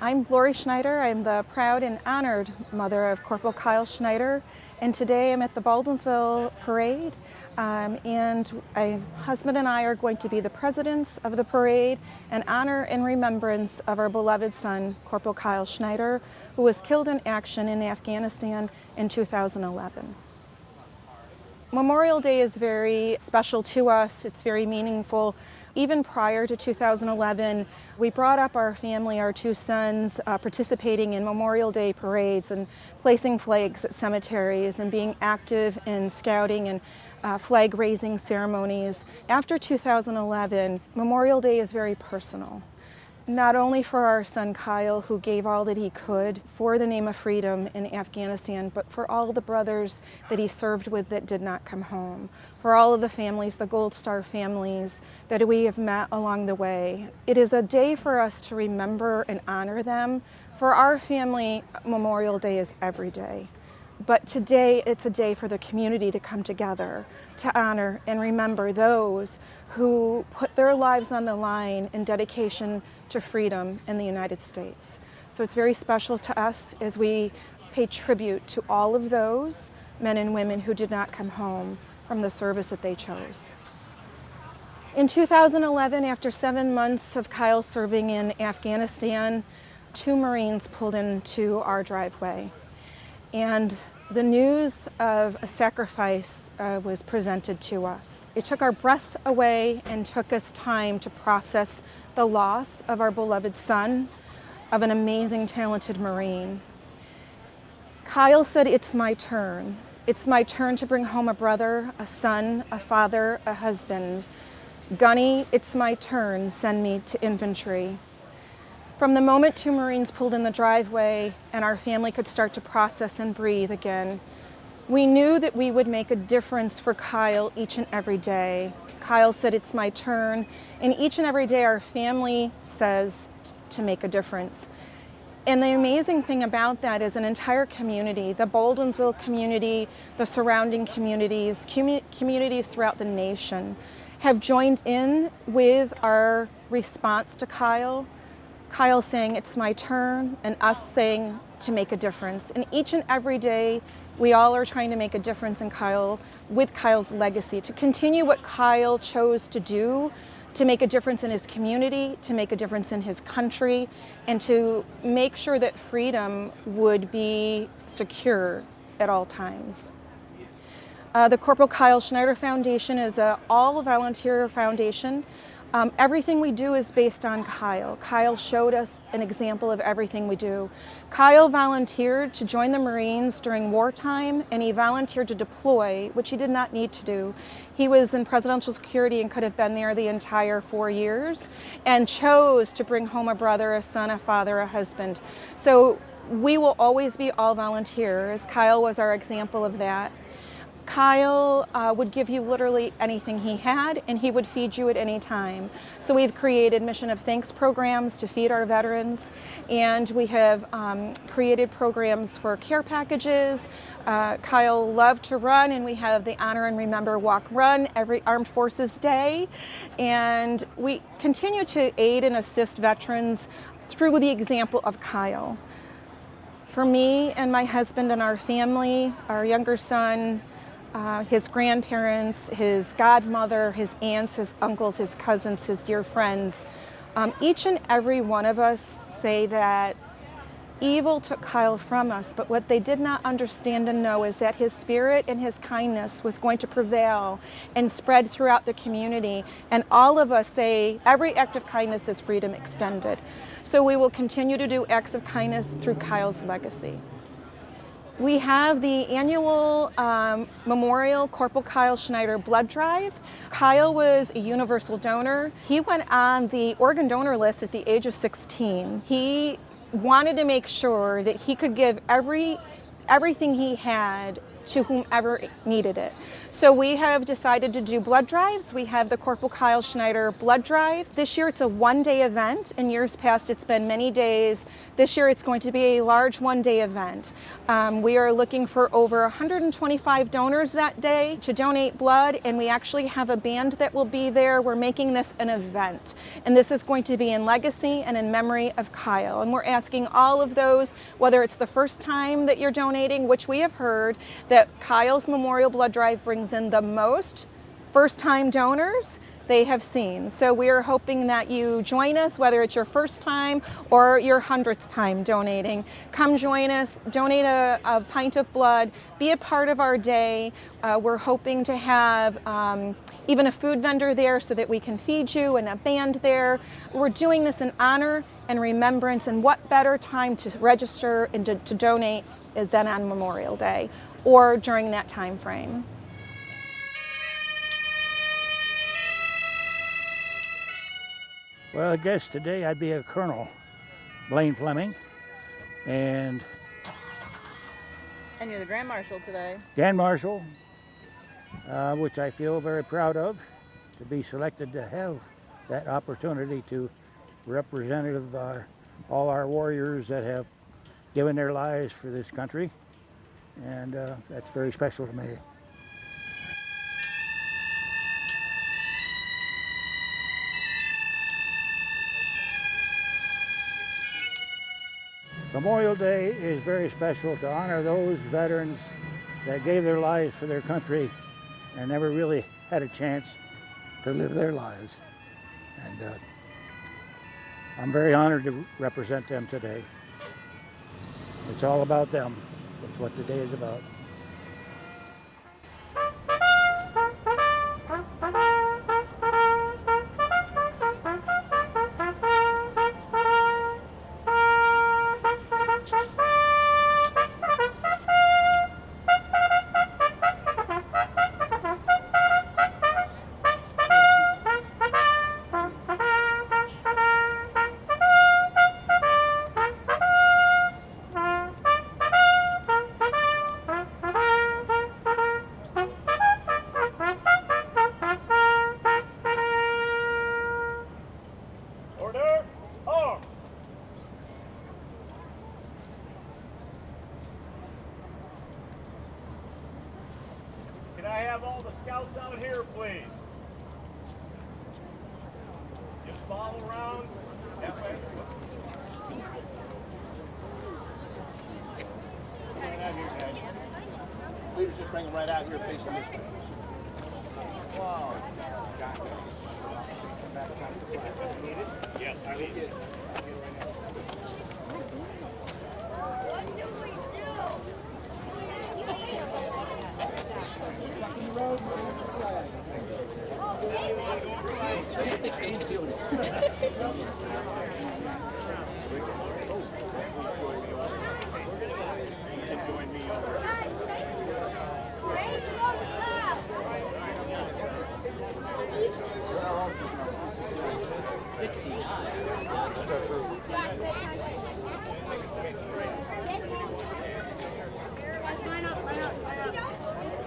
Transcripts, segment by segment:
I'm Lori Schneider. I'm the proud and honored mother of Corporal Kyle Schneider, and today I'm at the Baldwinsville parade. And my husband and I are going to be the presidents of the parade in honor and remembrance of our beloved son, Corporal Kyle Schneider, who was killed in action in Afghanistan in 2011. Memorial Day is very special to us. It's very meaningful. Even prior to 2011, we brought up our family, our two sons, participating in Memorial Day parades and placing flags at cemeteries and being active in scouting and flag raising ceremonies. After 2011, Memorial Day is very personal. Not only for our son Kyle, who gave all that he could for the name of freedom in Afghanistan, but for all the brothers that he served with that did not come home, for all of the families, the Gold Star families that we have met along the way. It is a day for us to remember and honor them. For our family, Memorial Day is every day. But today, it's a day for the community to come together to honor and remember those who put their lives on the line in dedication to freedom in the United States. So it's very special to us as we pay tribute to all of those men and women who did not come home from the service that they chose. In 2011, after 7 months of Kyle serving in Afghanistan, 2 Marines pulled into our driveway. And the news of a sacrifice was presented to us. It took our breath away and took us time to process the loss of our beloved son, of an amazing, talented Marine. Kyle said, "It's my turn. It's my turn to bring home a brother, a son, a father, a husband. Gunny, it's my turn. Send me to infantry." From the moment 2 Marines pulled in the driveway and our family could start to process and breathe again, we knew that we would make a difference for Kyle each and every day. Kyle said, "It's my turn." And each and every day our family says to make a difference. And the amazing thing about that is an entire community, the Baldwinsville community, the surrounding communities, communities throughout the nation, have joined in with our response to Kyle. Kyle saying, "It's my turn," and us saying to make a difference. And each and every day, we all are trying to make a difference in Kyle, with Kyle's legacy, to continue what Kyle chose to do, to make a difference in his community, to make a difference in his country, and to make sure that freedom would be secure at all times. The Corporal Kyle Schneider Foundation is an all-volunteer foundation. Everything we do is based on Kyle. Kyle showed us an example of everything we do. Kyle volunteered to join the Marines during wartime, and he volunteered to deploy, which he did not need to do. He was in presidential security and could have been there the entire 4 years, and chose to bring home a brother, a son, a father, a husband. So we will always be all volunteers. Kyle was our example of that. Kyle would give you literally anything he had, and he would feed you at any time. So we've created Mission of Thanks programs to feed our veterans, and we have created programs for care packages. Kyle loved to run, and we have the Honor and Remember Walk Run every Armed Forces Day. And we continue to aid and assist veterans through the example of Kyle. For me and my husband and our family, our younger son, his grandparents, his godmother, his aunts, his uncles, his cousins, his dear friends, each and every one of us say that evil took Kyle from us, but what they did not understand and know is that his spirit and his kindness was going to prevail and spread throughout the community. And all of us say every act of kindness is freedom extended. So we will continue to do acts of kindness through Kyle's legacy. We have the annual Memorial Corporal Kyle Schneider blood drive. Kyle was a universal donor. He went on the organ donor list at the age of 16. He wanted to make sure that he could give everything he had to whomever needed it. So we have decided to do blood drives. We have the Corporal Schneider blood drive. This year it's a one-day event. In years past it's been many days. This year it's going to be a large one-day event. We are looking for over 125 donors that day to donate blood, and we actually have a band that will be there. We're making this an event, and this is going to be in legacy and in memory of Kyle. And we're asking all of those, whether it's the first time that you're donating, which we have heard that Kyle's Memorial Blood Drive brings in the most first-time donors they have seen. So we are hoping that you join us, whether it's your first time or your 100th time donating. Come join us, donate a pint of blood, be a part of our day. We're hoping to have even a food vendor there so that we can feed you, and a band there. We're doing this in honor and remembrance, and what better time to register and to donate than on Memorial Day or during that time frame. Well, I guess today I'd be a Colonel, Blaine Fleming, and you're the Grand Marshal today. Grand Marshal, which I feel very proud of, to be selected to have that opportunity to represent all our warriors that have given their lives for this country, and that's very special to me. Memorial Day is very special to honor those veterans that gave their lives for their country and never really had a chance to live their lives. And I'm very honored to represent them today. It's all about them. That's what today is about. Can I have all the scouts out here, please? Just follow around that way. Out here, guys. Please just bring them right out here facing this way. Wow. Yes, I need it. What do we do?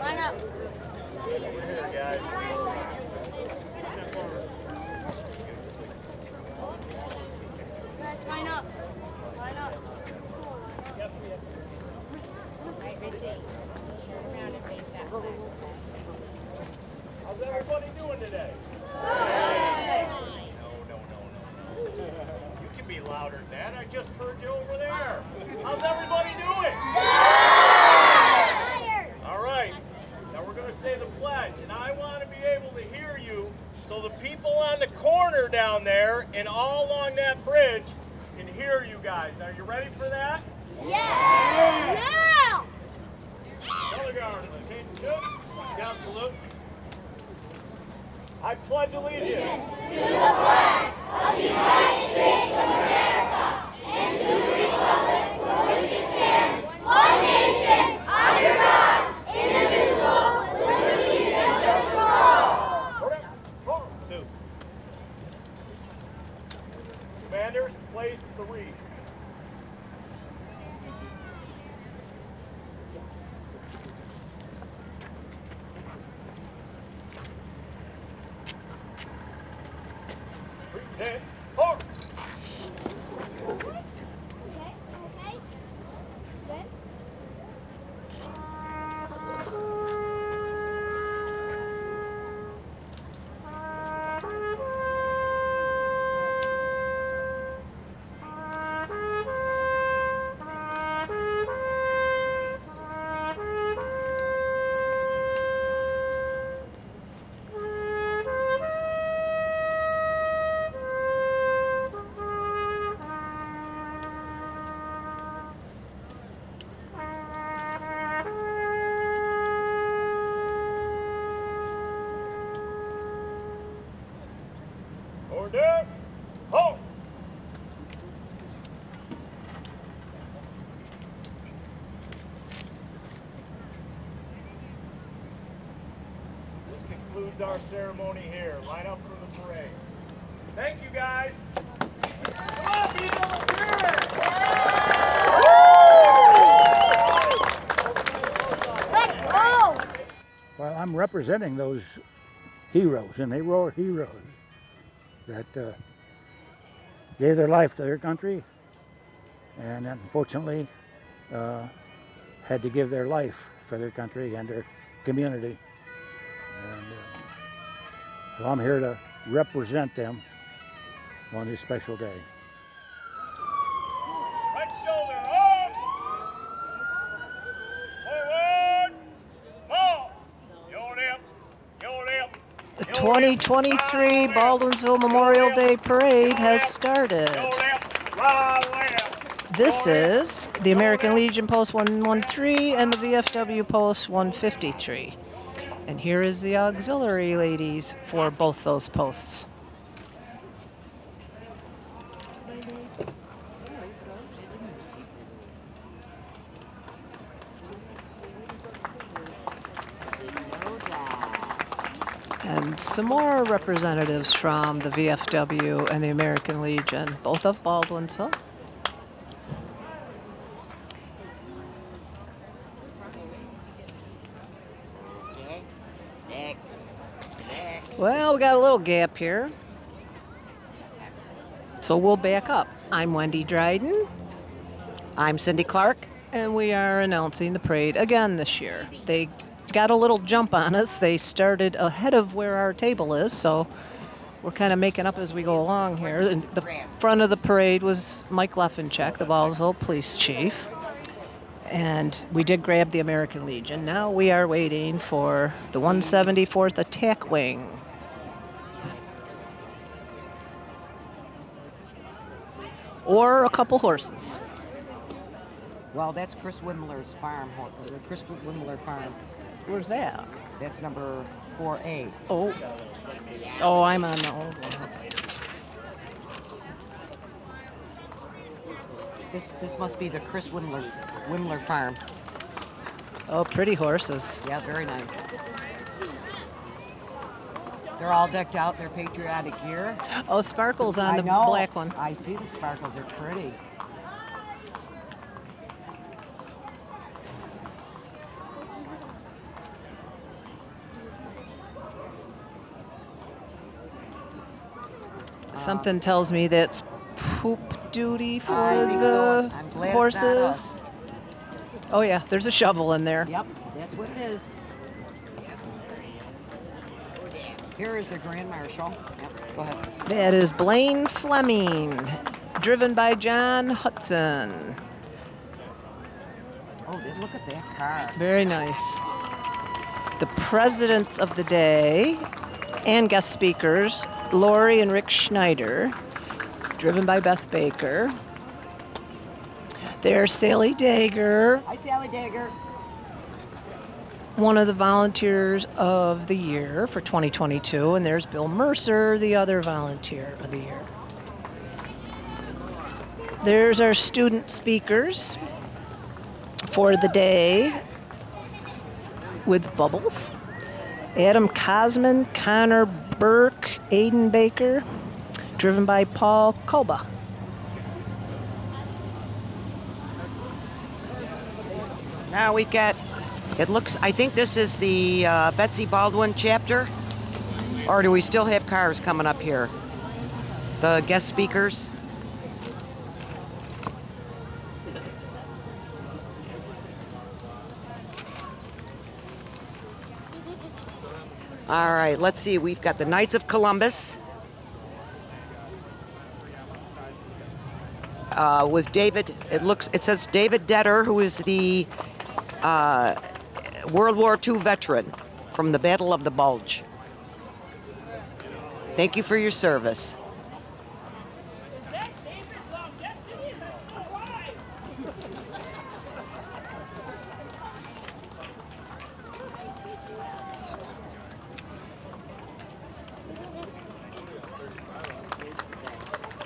Line up. Over here, guys. Guys, line up. Line up. Yes, we have. All right, Richie. Turn around and face that way. How's everybody doing today? No. You can be louder than that. I just heard you over there. How's everybody doing? All right. Now we're going to say the pledge, and I want to be able to hear you so the people on the corner down there and all along that bridge can hear you guys. Are you ready for that? Yeah! Color guard, attention. Scout salute. I pledge allegiance To the flag of the United States of America and to the republic for which it stands, one nation, under God, indivisible, with liberty and justice for all. Two. Commanders, place the wreath. our ceremony here. Line up for the parade. Thank you, guys. Come on, people, let's hear it. Let's go! Well, I'm representing those heroes, and they were heroes that gave their life to their country, and unfortunately had to give their life for their country and their community. And so I'm here to represent them on this special day. Right shoulder up. Forward. Fall. Your lip. Your lip. The 2023 Baldwinsville Memorial Day Parade has started. Your lip. Right left. This is the American Legion Post 113 and the VFW Post 153. And here is the auxiliary ladies for both those posts. And some more representatives from the VFW and the American Legion, both of Baldwinsville. Well, we got a little gap here, so we'll back up. I'm Wendy Dryden. I'm Cindy Clark. And we are announcing the parade again this year. They got a little jump on us. They started ahead of where our table is, so we're kind of making up as we go along here. And the front of the parade was Mike Leffencheck, the Baldwinsville Police Chief. And we did grab the American Legion. Now we are waiting for the 174th Attack Wing. Or a couple horses. Well, that's Chris Wimler's farm, Chris Wimler Farm. Where's that? That's number 4A. Oh, I'm on the old one. This must be the Chris Wimler Farm. Oh, pretty horses. Yeah, very nice. They're all decked out in their patriotic gear. Oh, sparkles on I the know. black one. I see the sparkles. They're pretty. Something tells me that's poop duty for I think the so. I'm glad it's not horses. us. Oh yeah, there's a shovel in there. Yep, that's what it is. Here is the Grand Marshal. Yep, go ahead. That is Blaine Fleming, driven by John Hudson. Oh, look at that car. Very nice. The presidents of the day and guest speakers, Lori and Rick Schneider, driven by Beth Baker. There's Sally Dager, Hi, Sally Dagger. one of the volunteers of the year for 2022, and there's Bill Mercer, the other volunteer of the year. There's our student speakers for the day with Bubbles. Adam Cosman, Connor Burke, Aiden Baker, driven by Paul Koba. Now we've got, I think this is the Betsy Baldwin chapter. Or do we still have cars coming up here? The guest speakers? All right, let's see. We've got the Knights of Columbus with David. It says David Detter, who is the World War II veteran from the Battle of the Bulge. Thank you for your service.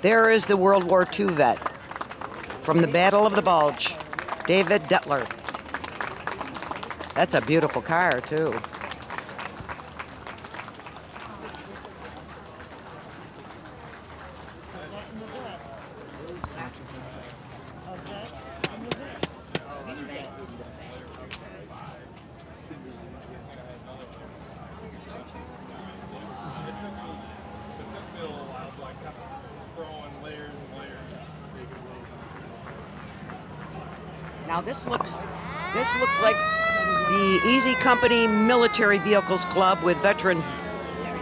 There is the World War II vet from the Battle of the Bulge, David Detler. That's a beautiful car, too. Now this looks like the Easy Company Military Vehicles Club with veteran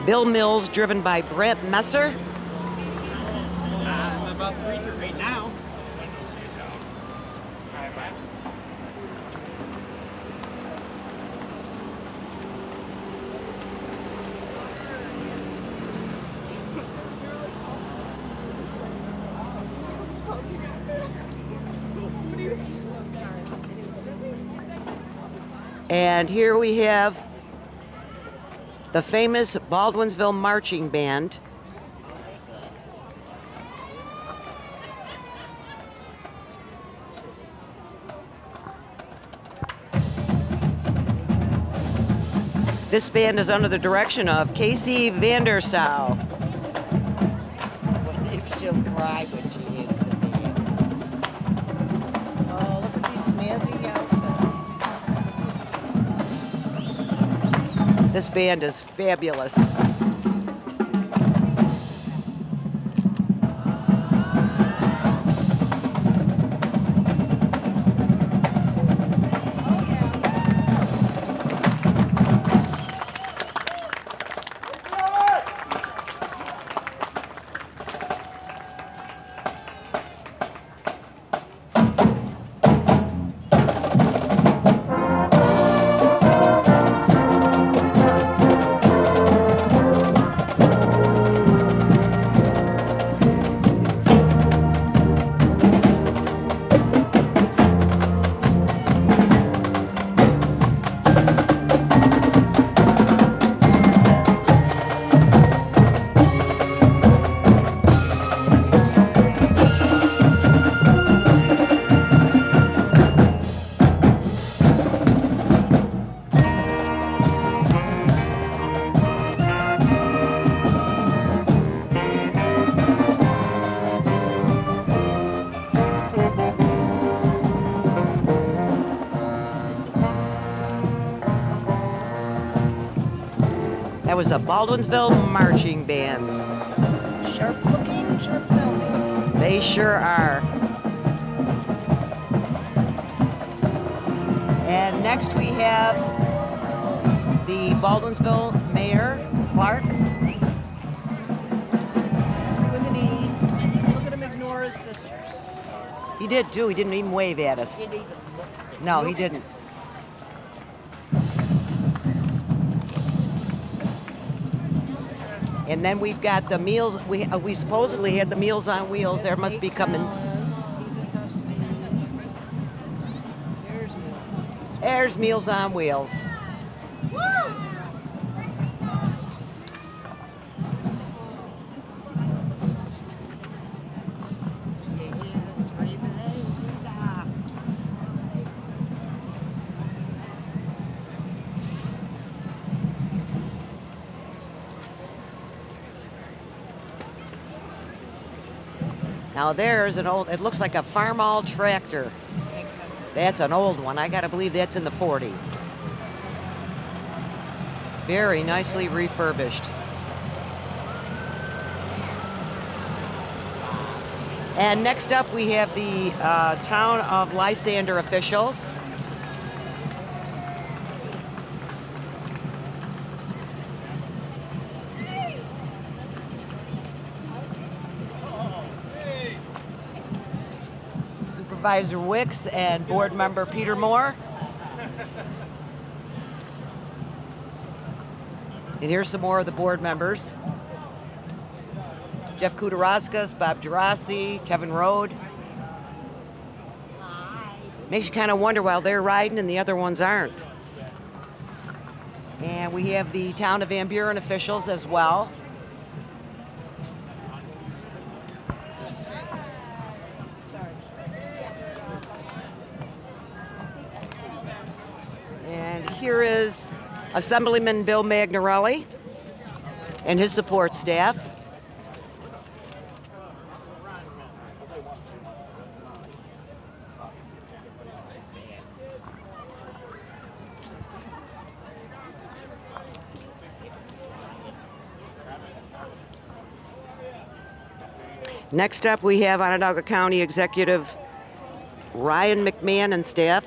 Bill Mills, driven by Brent Messer. I'm about 3 through 8 now. And here we have the famous Baldwinsville Marching Band. This band is under the direction of Casey Vandersau. What if she'll cry when she hears the band? Oh, look at these snazzy outfits. This band is fabulous. That was the Baldwinsville Marching Band. Sharp looking, sharp sounding. They sure are. And next we have the Baldwinsville Mayor, Clark. Look at him ignore his sisters. He did too, he didn't even wave at us. No, he didn't. And then we've got the meals, we supposedly had the Meals on Wheels. There must be coming. There's Meals on Wheels. Now there's an old, it looks like a Farmall tractor. That's an old one. I gotta believe that's in the 40s. Very nicely refurbished. And next up we have the town of Lysander officials. Supervisor Wicks and board member Peter Moore. And here's some more of the board members. Jeff Kudaraskas, Bob Gerasi, Kevin Rode. Makes you kind of wonder why they're riding and the other ones aren't. And we have the town of Van Buren officials as well. And here is Assemblyman Bill Magnarelli and his support staff. Next up, we have Onondaga County Executive Ryan McMahon and staff.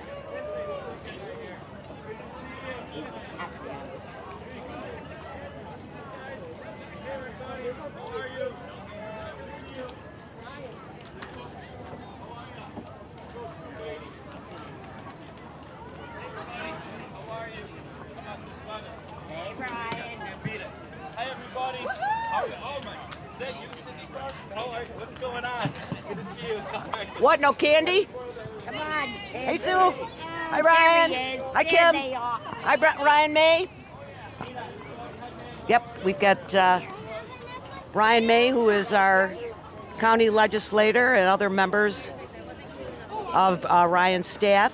Hey, Brian. Hi, everybody. How are you? Oh, my. Is that you, Cindy Clark? How are you? What's going on? Good to see you. What, no candy? Come on, kids. Hey, Sue. Hi, Ryan. There he is. Hi, There Kim. they are. Hi, Ryan May. Yep, we've got Ryan May, who is our county legislator, and other members of Ryan's staff.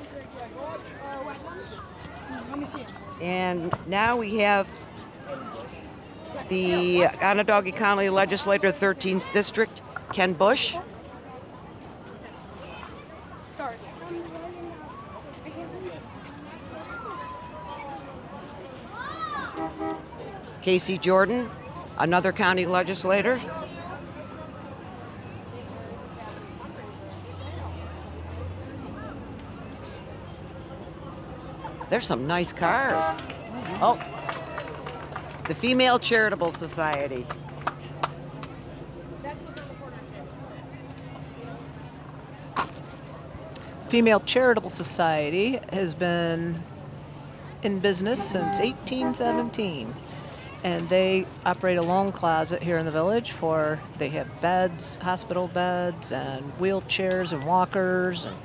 And now we have the Onondaga County Legislator, 13th District, Ken Bush. Casey Jordan, another county legislator. There's some nice cars. Oh, the Female Charitable Society. Female Charitable Society has been in business since 1817. And they operate a loan closet here in the village they have beds, hospital beds, and wheelchairs and walkers and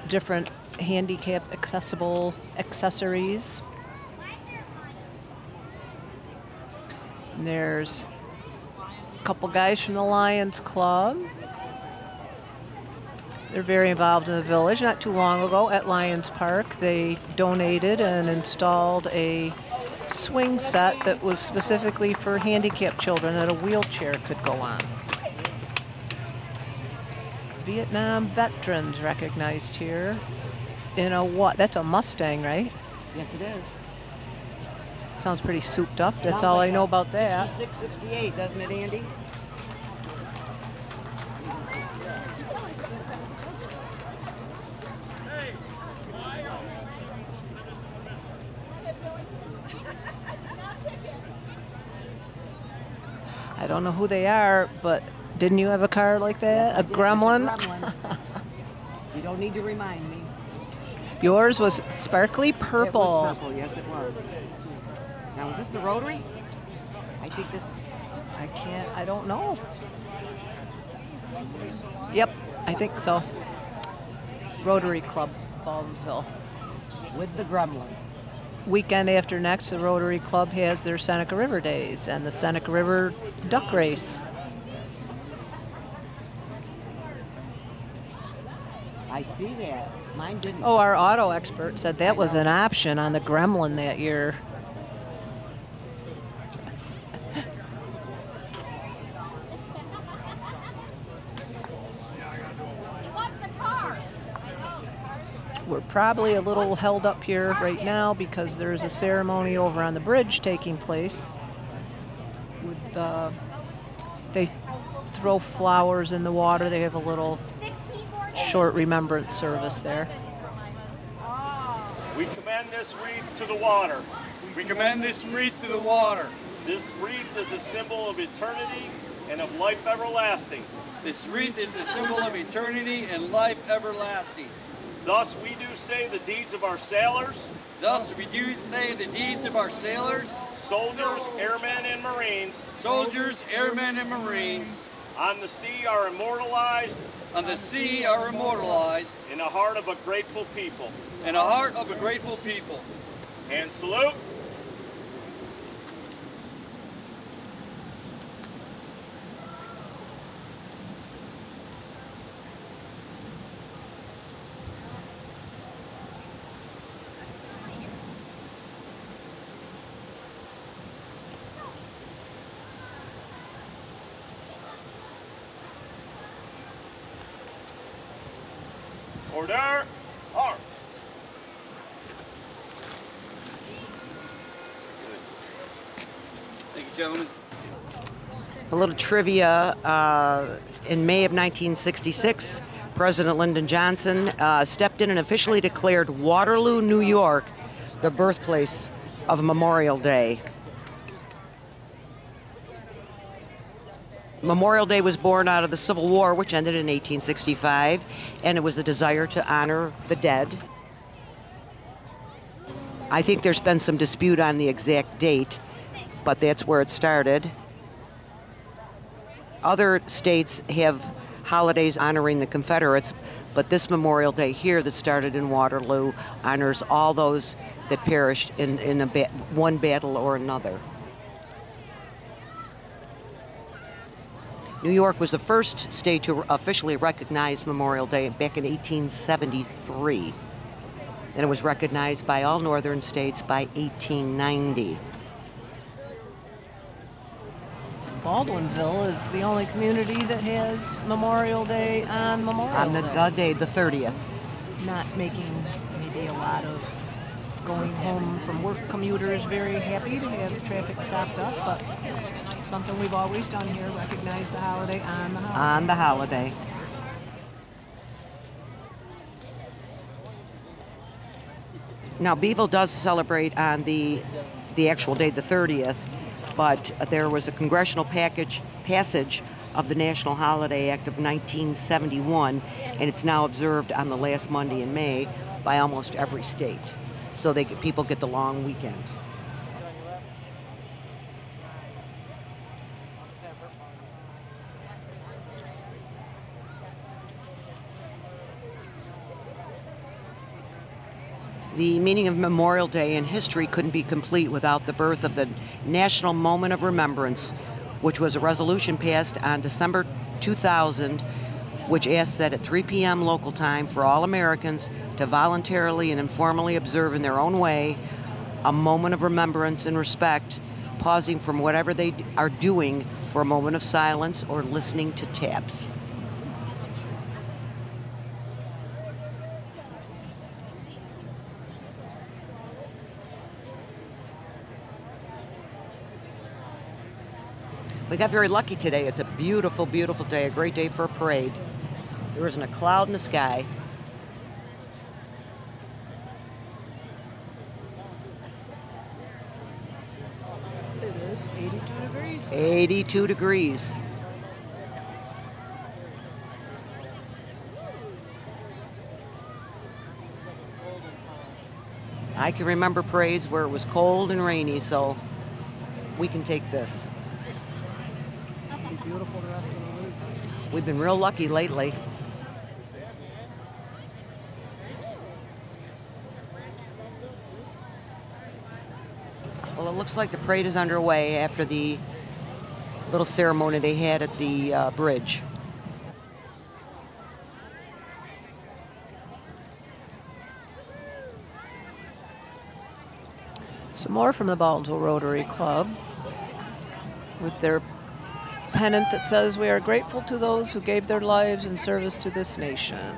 different handicap accessible accessories. And there's a couple guys from the Lions Club. They're very involved in the village. Not too long ago at Lions Park, they donated and installed a swing set that was specifically for handicapped children that a wheelchair could go on. Vietnam veterans recognized here in a what? That's a Mustang, right? Yes, it is. Sounds pretty souped up. That's all I know about that. 66, 68, doesn't it, Andy? I don't know who they are, but didn't you have a car like that? A gremlin? You don't need to remind me. Yours was sparkly purple. It was purple, yes it was. Now, is this the Rotary? I think this... I don't know. Yep, I think so. Rotary Club, Baldwinsville. With the gremlin. Weekend after next, the Rotary Club has their Seneca River Days and the Seneca River Duck Race. I see that. Mine didn't. Oh, our auto expert said that was an option on the Gremlin that year. We're probably a little held up here right now because there's a ceremony over on the bridge taking place. They throw flowers in the water. They have a little short remembrance service there. We commend this wreath to the water. We commend this wreath to the water. This wreath is a symbol of eternity and of life everlasting. This wreath is a symbol of eternity and life everlasting. Thus we do say the deeds of our sailors. Thus we do say the deeds of our sailors, Soldiers, airmen, and marines. soldiers, airmen, and marines. On the sea are immortalized. On the sea are immortalized. In the heart of a grateful people. In the heart of a grateful people. And salute. Order. Arm. Thank you, gentlemen. A little trivia. In May of 1966, President Lyndon Johnson stepped in and officially declared Waterloo, New York, the birthplace of Memorial Day. Memorial Day was born out of the Civil War, which ended in 1865, and it was the desire to honor the dead. I think there's been some dispute on the exact date, but that's where it started. Other states have holidays honoring the Confederates, but this Memorial Day here that started in Waterloo honors all those that perished in one battle or another. New York was the first state to officially recognize Memorial Day back in 1873. And it was recognized by all northern states by 1890. Baldwinsville is the only community that has Memorial Day on Memorial Day. On the day, the 30th. Not making maybe a lot of going home from work commuters very happy to have traffic stopped up, but something we've always done here, recognize the holiday on the holiday. On the holiday. Now, Beeville does celebrate on the actual day, the 30th, but there was a congressional passage of the National Holiday Act of 1971, and it's now observed on the last Monday in May by almost every state. So people get the long weekend. The meaning of Memorial Day in history couldn't be complete without the birth of the National Moment of Remembrance, which was a resolution passed on December 2000, which asks that at 3 p.m. local time for all Americans to voluntarily and informally observe in their own way a moment of remembrance and respect, pausing from whatever they are doing for a moment of silence or listening to taps. We got very lucky today. It's a beautiful, beautiful day, a great day for a parade. There isn't a cloud in the sky. It is 82 degrees. 82 degrees. I can remember parades where it was cold and rainy, so we can take this. It'll be beautiful the rest of the week. We've been real lucky lately. Well, it looks like the parade is underway after the little ceremony they had at the bridge. Some more from the Baldwinsville Rotary Club with their pennant that says, "We are grateful to those who gave their lives in service to this nation."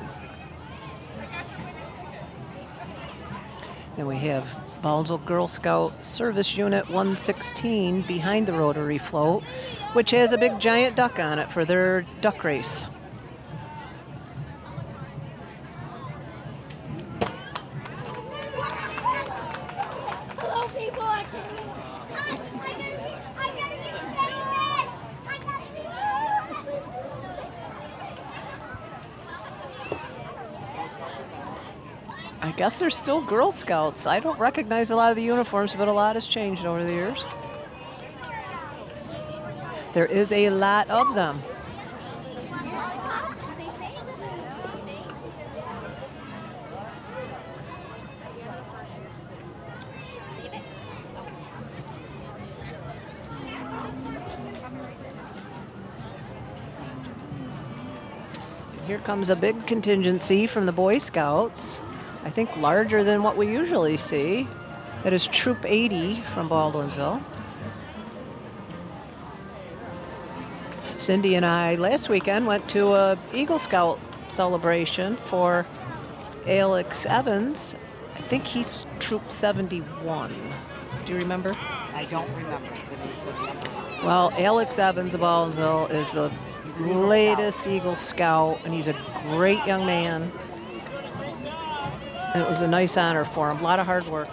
And we have Baldwinsville Girl Scout Service Unit 116 behind the Rotary float, which has a big giant duck on it for their duck race. Hello, people. I gotta get famous. I guess they're still Girl Scouts. I don't recognize a lot of the uniforms, but a lot has changed over the years. There is a lot of them. Here comes a big contingency from the Boy Scouts. I think larger than what we usually see. That is Troop 80 from Baldwinsville. Cindy and I last weekend went to a Eagle Scout celebration for Alex Evans. I think he's Troop 71. Do you remember? I don't remember. Well, Alex Evans of Baldwinsville is the an Eagle latest Eagle Scout, and he's a great young man. And it was a nice honor for him. A lot of hard work.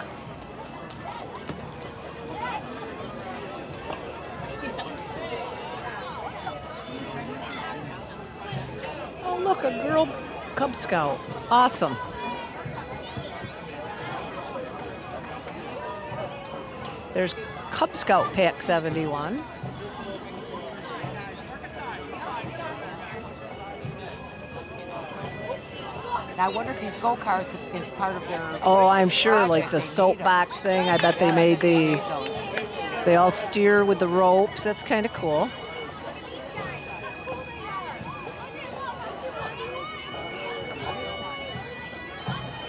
Oh, look, a girl Cub Scout. Awesome. There's Cub Scout PAC-71. I wonder if these go-karts is part of their... Oh, I'm sure, like project. the They need soapbox thing, I bet they Yeah, made they these. those. They all steer with the ropes. That's kind of cool.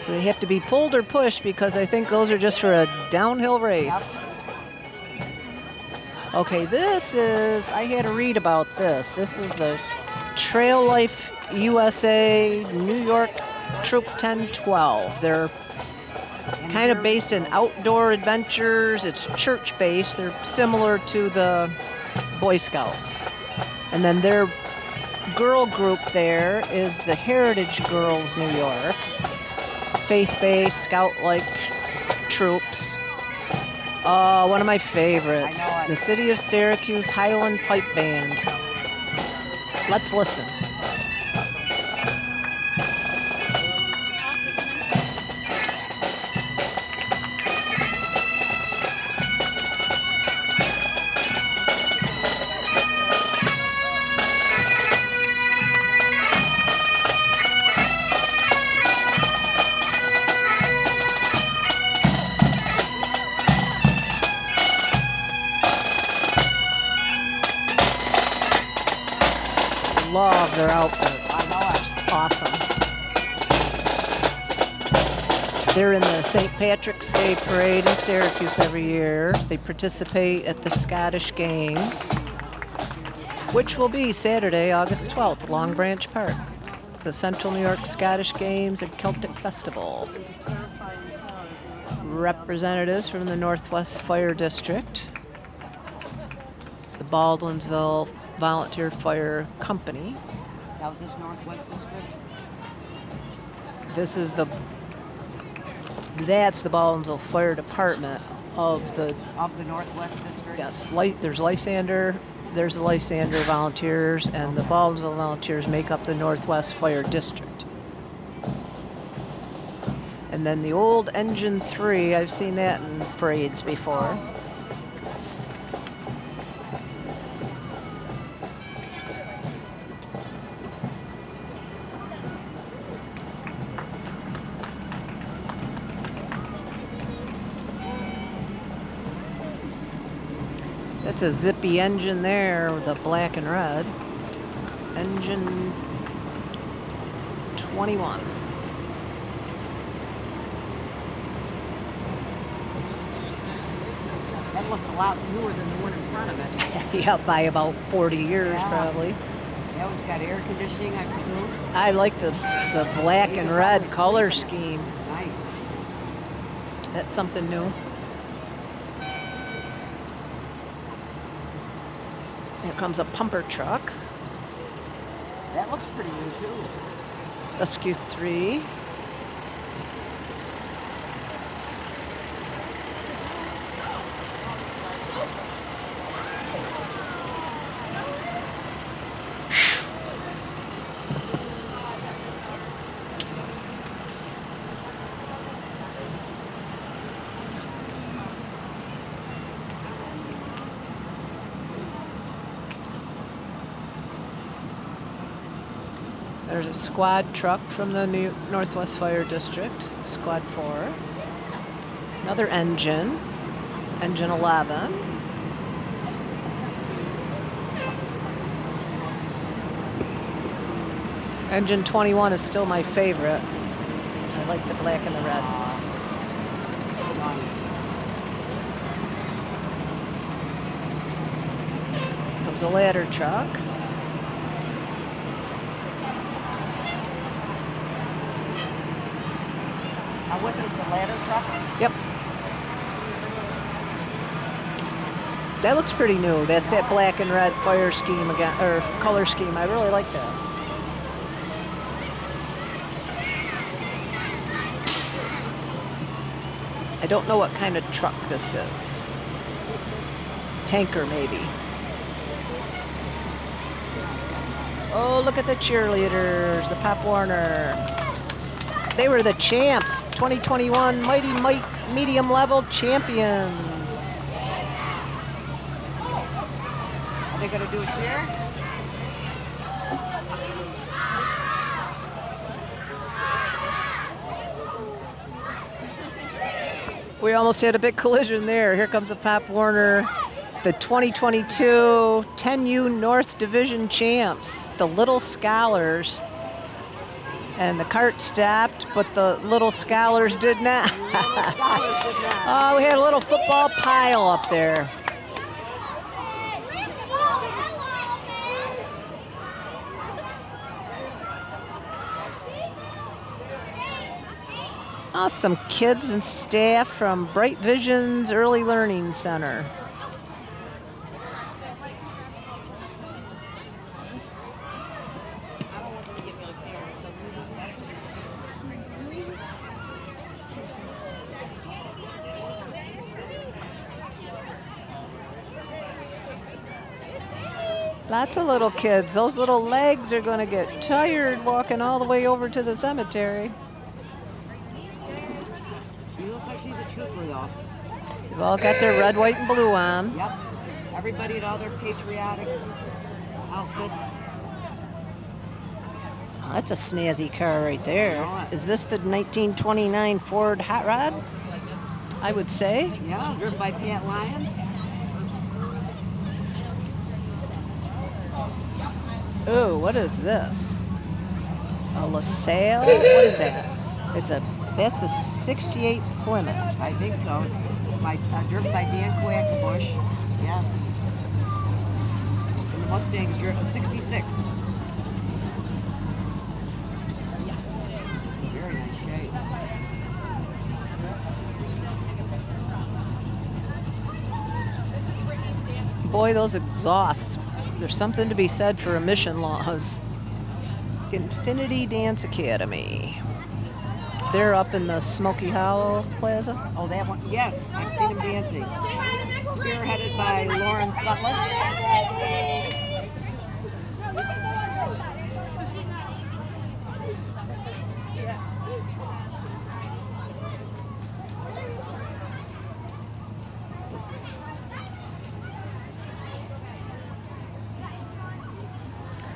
So they have to be pulled or pushed because I think those are just for a downhill race. Okay, this is, I had to read about this. This is the Trail Life USA New York Troop 1012. They're kind of based in outdoor adventures. It's church-based. They're similar to the Boy Scouts. And then their girl group there is the Heritage Girls New York. Faith-based, scout-like troops. One of my favorites, I know it. the City of Syracuse Highland Pipe Band. Let's listen. Love their outfits. I know it. Awesome. They're in the St. Patrick's Day Parade in Syracuse every year. They participate at the Scottish Games, which will be Saturday, August 12th, Long Branch Park. The Central New York Scottish Games and Celtic Festival. Representatives from the Northwest Fire District, the Baldwinsville Volunteer Fire Company. That was this Northwest District? This is that's the Baldwinsville Fire Department of the, Of the Northwest District? yes, there's Lysander, there's the Lysander Volunteers, and the Baldwinsville Volunteers make up the Northwest Fire District. And then the old Engine 3, I've seen that in parades before. That's a zippy engine there with the black and red. Engine 21. That looks a lot newer than the one in front of it. Yeah, by about 40 years Yeah. probably. That one's got air conditioning, I presume? I like the black and red color scheme. Nice. That's something new. Here comes a pumper truck. That looks pretty new, too. Rescue 3. There's a squad truck from the New Northwest Fire District, Squad 4. Another engine, Engine 11. Engine 21 is still my favorite. I like the black and the red. Comes a ladder truck. Now, what is the ladder truck? Yep. That looks pretty new. That's that black and red fire scheme again, or color scheme. I really like that. I don't know what kind of truck this is. Tanker, maybe. Oh, look at the cheerleaders, the Pop Warner. They were the champs, 2021 Mighty Mike medium level champions. Are they gonna do it here? We almost had a big collision there. Here comes the Pop Warner, the 2022 10U North Division champs, the Little Scholars. And the cart stopped, but the Little Scholars did not. Oh, we had a little football pile up there. Oh, some kids and staff from Bright Visions Early Learning Center. Lots of little kids. Those little legs are going to get tired walking all the way over to the cemetery. She looks like she's a trooper, though. They've all got their red, white, and blue on. Yep. Everybody in all their patriotic outfits. Oh, that's a snazzy car right there. Is this the 1929 Ford Hot Rod? I would say. Yeah, driven by Pat Lyons. Oh, what is this? A LaSalle? What is that? That's the 68 Plymouth. I think so. Driven by Dan Quackenbush. Yeah. And the Mustang's driven 66. Very nice shape. Boy, those exhausts. There's something to be said for emission laws. Infinity Dance Academy. They're up in the Smoky Hollow Plaza. Oh, that one? Yes, I've seen him dancing. Spearheaded by Lauren Sutliff.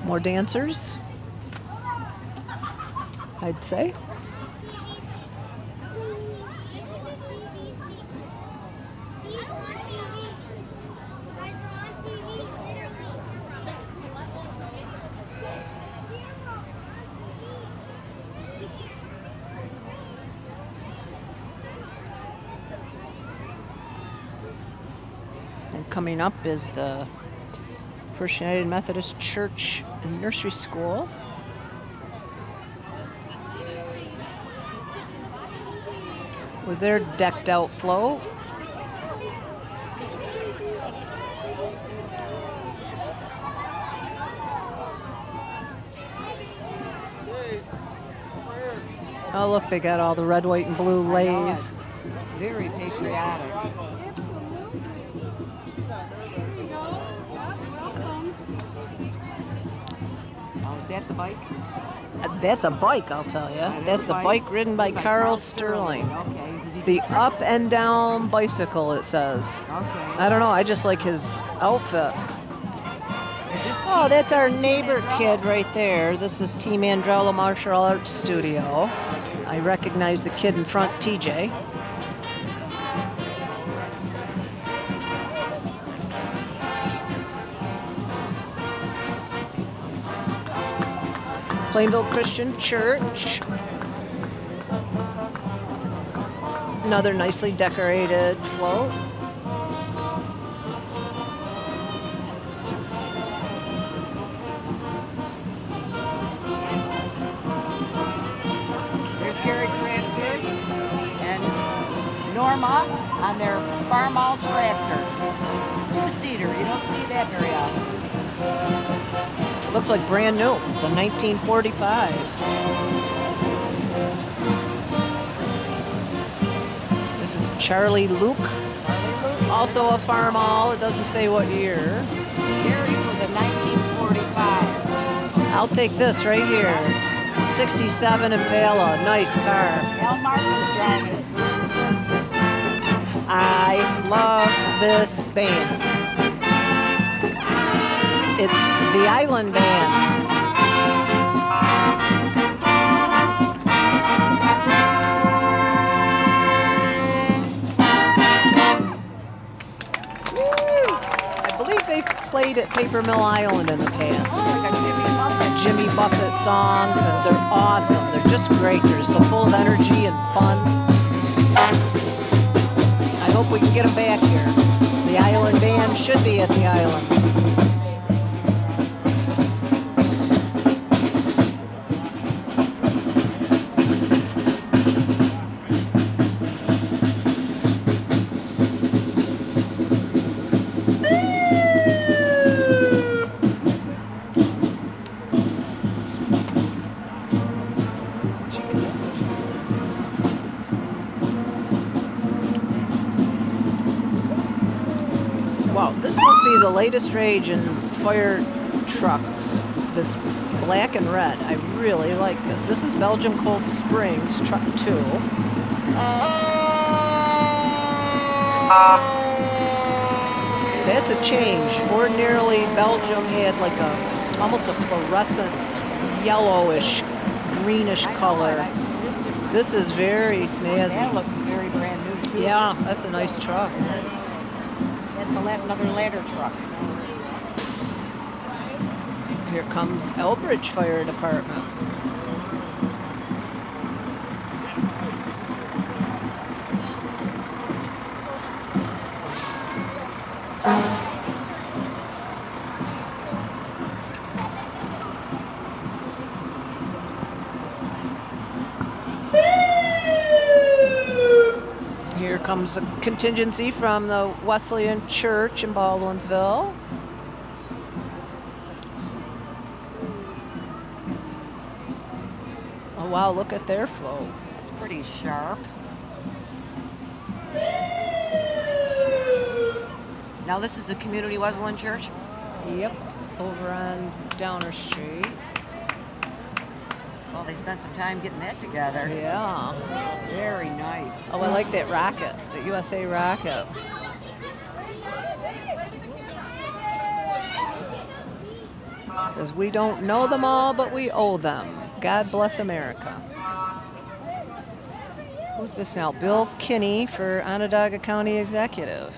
More dancers, I'd say. And coming up is the First United Methodist Church and Nursery School. With their decked out float. Oh, look, they got all the red, white, and blue lays. Very patriotic. That the bike? That's a bike, I'll tell you. That's the bike ridden by Carl Sterling. Okay. The up and down bicycle, it says. Okay. I don't know, I just like his outfit. Oh, that's our neighbor kid right there. This is Team Andrella Marshall Arts Studio. I recognize the kid in front, TJ. Plainville Christian Church. Another nicely decorated float. There's Gary Grant's here and Norma on their Farmall tractor. two-seater. You don't see that very often. Looks like brand new. It's a 1945. This is Charlie Luke. Also a Farmall. It doesn't say what year. Gary for the 1945. I'll take this right here. 67 Impala. Nice car. Al Marshall drive it. I love this band. It's the Island Band. I believe they've played at Paper Mill Island in the past. Like a Jimmy Buffett. Jimmy Buffett songs, and they're awesome. They're just great. They're so full of energy and fun. I hope we can get them back here. The Island Band should be at the island. Wow, this must be the latest rage in fire trucks. This black and red. I really like this. This is Belgium Cold Springs Truck 2. That's a change. Ordinarily, Belgium had like almost a fluorescent yellowish, greenish color. This is very snazzy. That looks very brand new too. Yeah, that's a nice truck. That's another ladder truck. Here comes Elbridge Fire Department. Here comes a contingency from the Wesleyan Church in Baldwinsville. Oh wow, look at their float. It's pretty sharp. Now this is the Community Wesleyan Church. Yep, over on Downer Street. Well, they spent some time getting that together. Yeah. Very nice. Oh, I like that rocket, the USA rocket. Because we don't know them all, but we owe them. God bless America. Who's this now? Bill Kinney for Onondaga County Executive.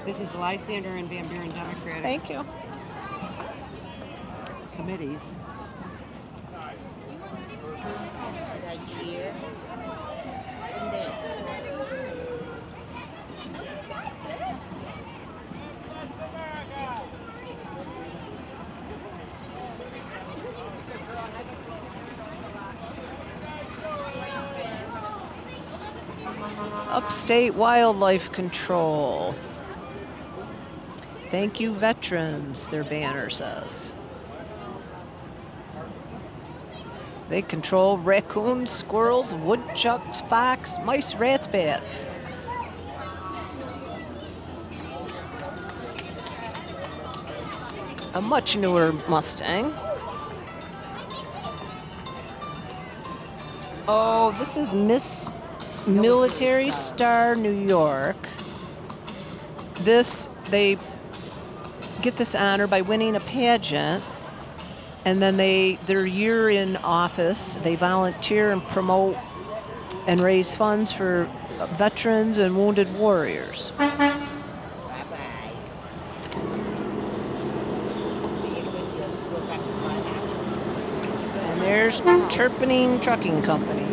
This is Lysander and Van Buren Democratic Thank you. committees. Upstate Wildlife Control. Thank you, veterans, their banner says. They control raccoons, squirrels, woodchucks, fox, mice, rats, bats. A much newer Mustang. Oh, this is Miss Military Star New York. They get this honor by winning a pageant, and then their year in office, they volunteer and promote and raise funds for veterans and wounded warriors. And there's Turpinning Trucking Company.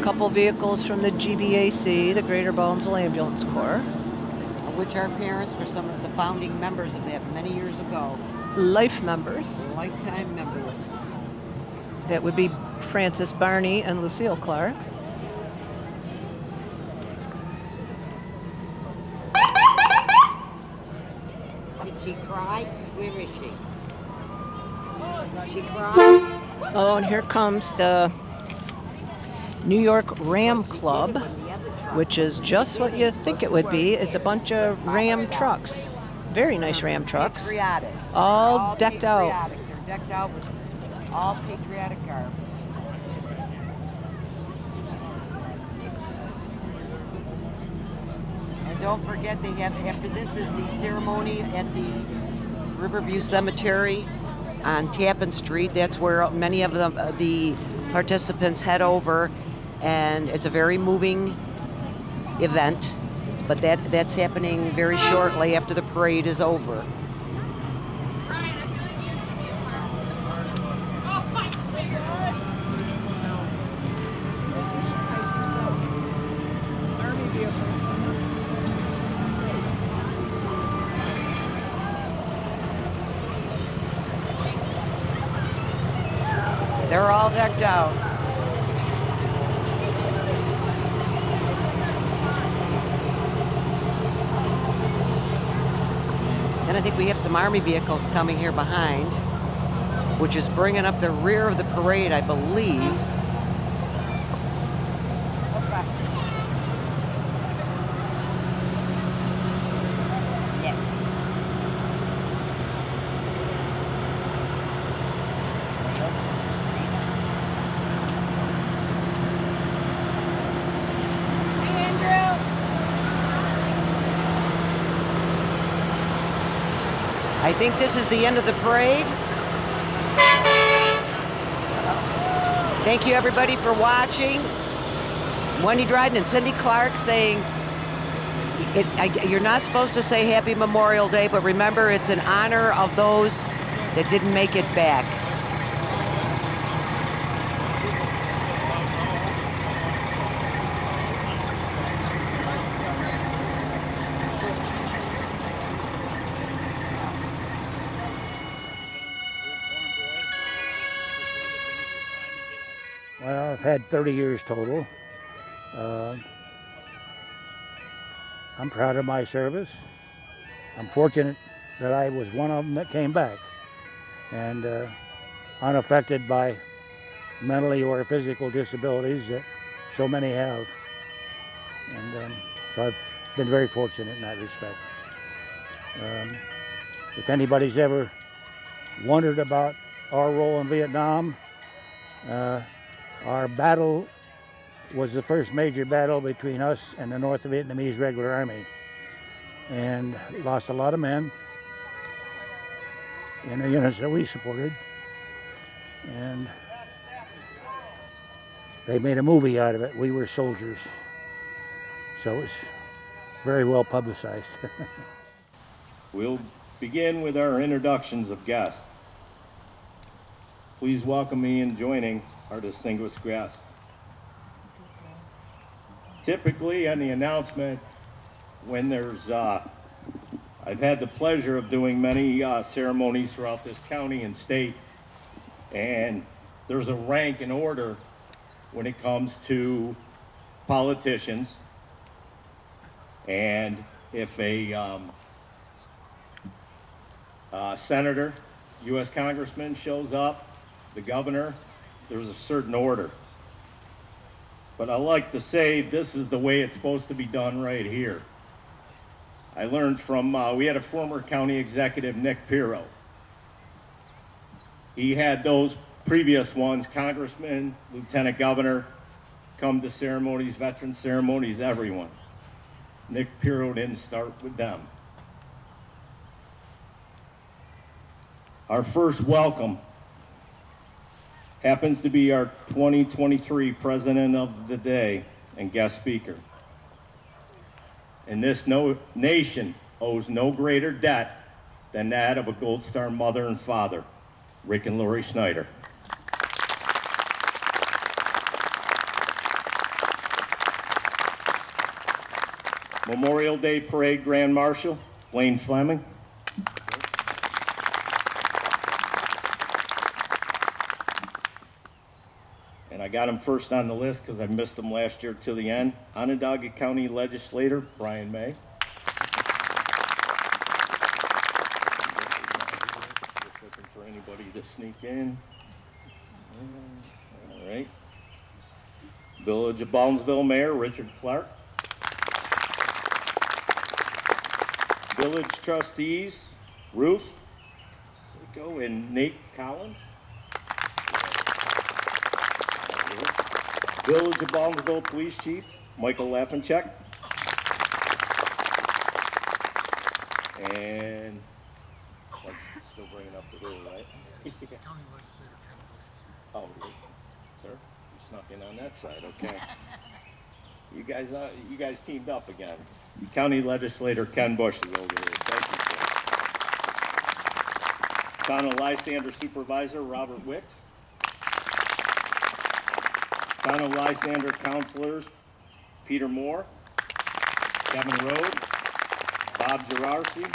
couple vehicles from the GBAC, the Greater Baldwinsville Ambulance Corps. Which our parents were some of the founding members of that many years ago. Life members. Lifetime members. That would be Francis Barney and Lucille Clark. Did she cry? Where is she? She cried? Oh, and here comes the New York Ram Club, which is just what you think it would be. It's a bunch of Ram trucks. Very nice Ram trucks. Patriotic. All decked out. Patriotic. They're decked out with all patriotic garb. And don't forget, they have, after this is the ceremony at the Riverview Cemetery on Tappan Street. That's where many of the participants head over, and it's a very moving event, but that's happening very shortly after the parade is over. They're all decked out. And I think we have some Army vehicles coming here behind, which is bringing up the rear of the parade, I believe. I think this is the end of the parade. Thank you everybody for watching. Wendy Dryden and Cindy Clark saying, you're not supposed to say Happy Memorial Day, but remember it's in honor of those that didn't make it back. Well, I've had 30 years total. I'm proud of my service. I'm fortunate that I was one of them that came back and unaffected by mentally or physical disabilities that so many have. And so I've been very fortunate in that respect. If anybody's ever wondered about our role in Vietnam, our battle was the first major battle between us and the North Vietnamese Regular Army, and lost a lot of men in the units that we supported. And they made a movie out of it, We Were Soldiers. So it's very well publicized. We'll begin with our introductions of guests. Please welcome me in joining our distinguished guests. Typically on the announcement, when there's, I've had the pleasure of doing many ceremonies throughout this county and state, and there's a rank and order when it comes to politicians. And if a senator, U.S. congressman shows up, the governor, there's a certain order. But I like to say this is the way it's supposed to be done right here. I learned from, we had a former county executive, Nick Pirro. He had those previous ones, congressman, lieutenant governor, come to ceremonies, veteran ceremonies, everyone. Nick Pirro didn't start with them. Our first welcome happens to be our 2023 President of the Day and guest speaker. And this nation owes no greater debt than that of a Gold Star mother and father, Rick and Lori Schneider. Memorial Day Parade Grand Marshal, Blaine Fleming. And I got him first on the list because I missed him last year to the end. Onondaga County Legislator, Brian May. Just looking for anybody to sneak in. All right. Village of Baldwinsville Mayor, Richard Clark. Village Trustees, Ruth Sicko and Nate Collins. Village of Baldwinsville Police Chief, Michael Laffencheck. And I'm still bringing up the roll, right? Oh, sir, you snuck in on that side, okay. You guys teamed up again. County Legislator Ken Bush is over here. Thank you, sir. Town of Lysander Supervisor Robert Wicks. Town of Lysander Councilors Peter Moore, Kevin Rhodes, Bob Gerarsi,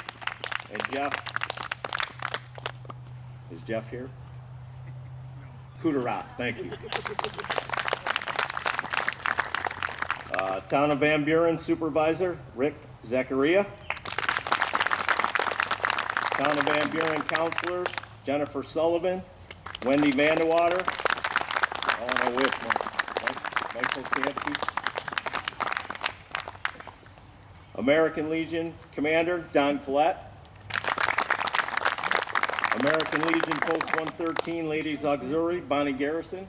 and Jeff. Is Jeff here? Kudaras, thank you. Town of Van Buren Supervisor Rick Zachariah. Town of Van Buren Councilors Jennifer Sullivan, Wendy Vandewater. Oh, and I wish Michael Campy. American Legion Commander Don Collette. American Legion Post 113 Ladies Auxiliary Bonnie Garrison.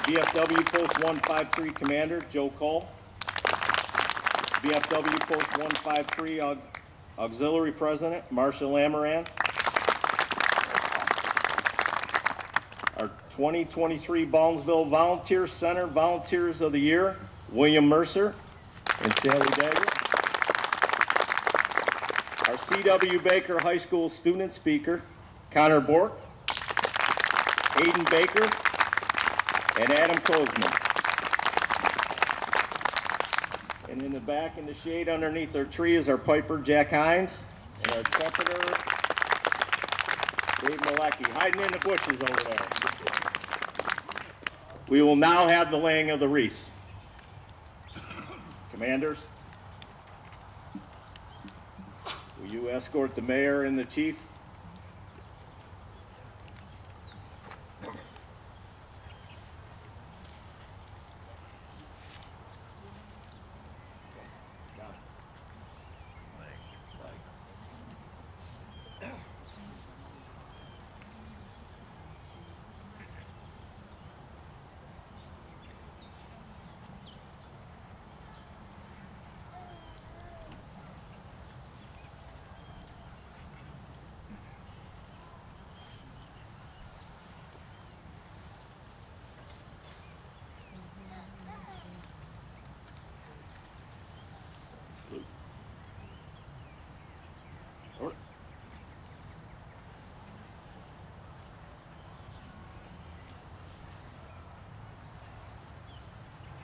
VFW Post 153 Commander Joe Cole. VFW Post 153 Auxiliary President Marshal Amaran. Our 2023 Baldwinsville Volunteer Center Volunteers of the Year, William Mercer and Sally Dagger. Our C.W. Baker High School Student Speaker, Connor Bork, Aiden Baker, and Adam Kozman. And in the back in the shade underneath our tree is our piper, Jack Hines, and our trumpeter, Dave Malecki, hiding in the bushes over there. We will now have the laying of the wreaths. Commanders, will you escort the mayor and the chief?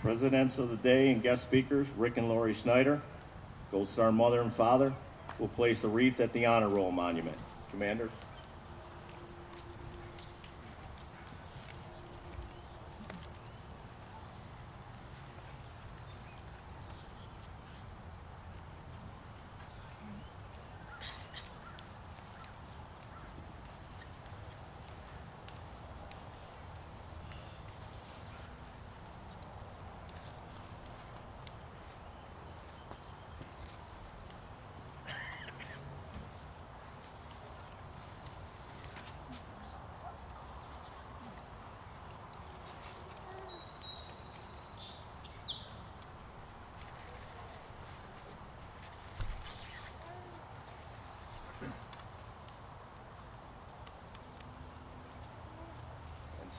Presidents of the day and guest speakers, Rick and Lori Schneider, Gold Star mother and father, will place a wreath at the Honor Roll Monument. Commander.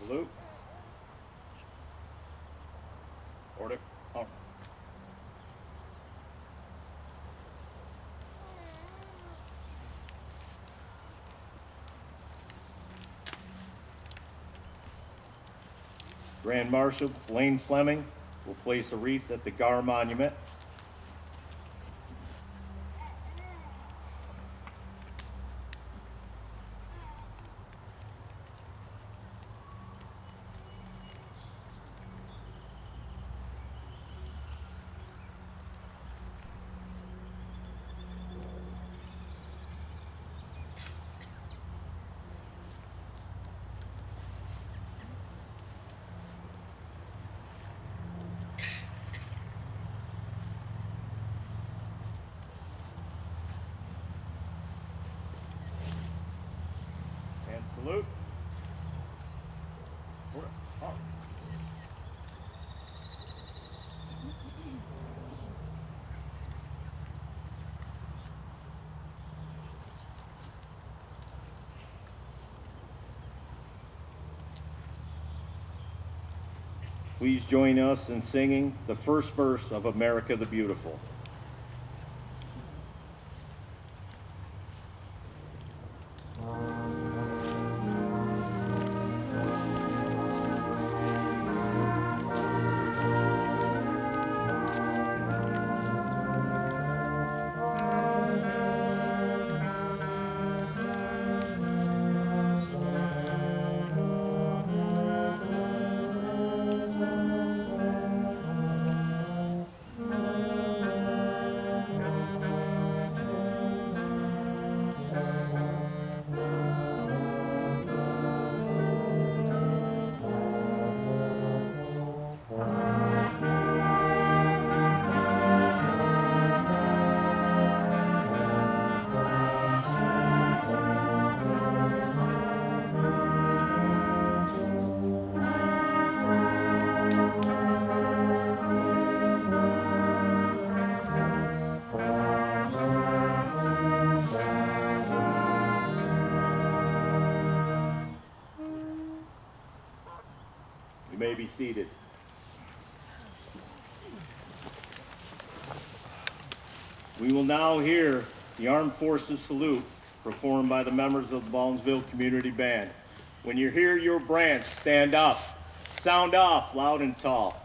Salute. Order. Oh. Grand Marshal Blaine Fleming will place a wreath at the Gar Monument Salute. Please join us in singing the first verse of America the Beautiful. You may be seated. We will now hear the Armed Forces Salute performed by the members of the Baldwinsville Community Band. When you hear your branch, stand up. Sound off loud and tall.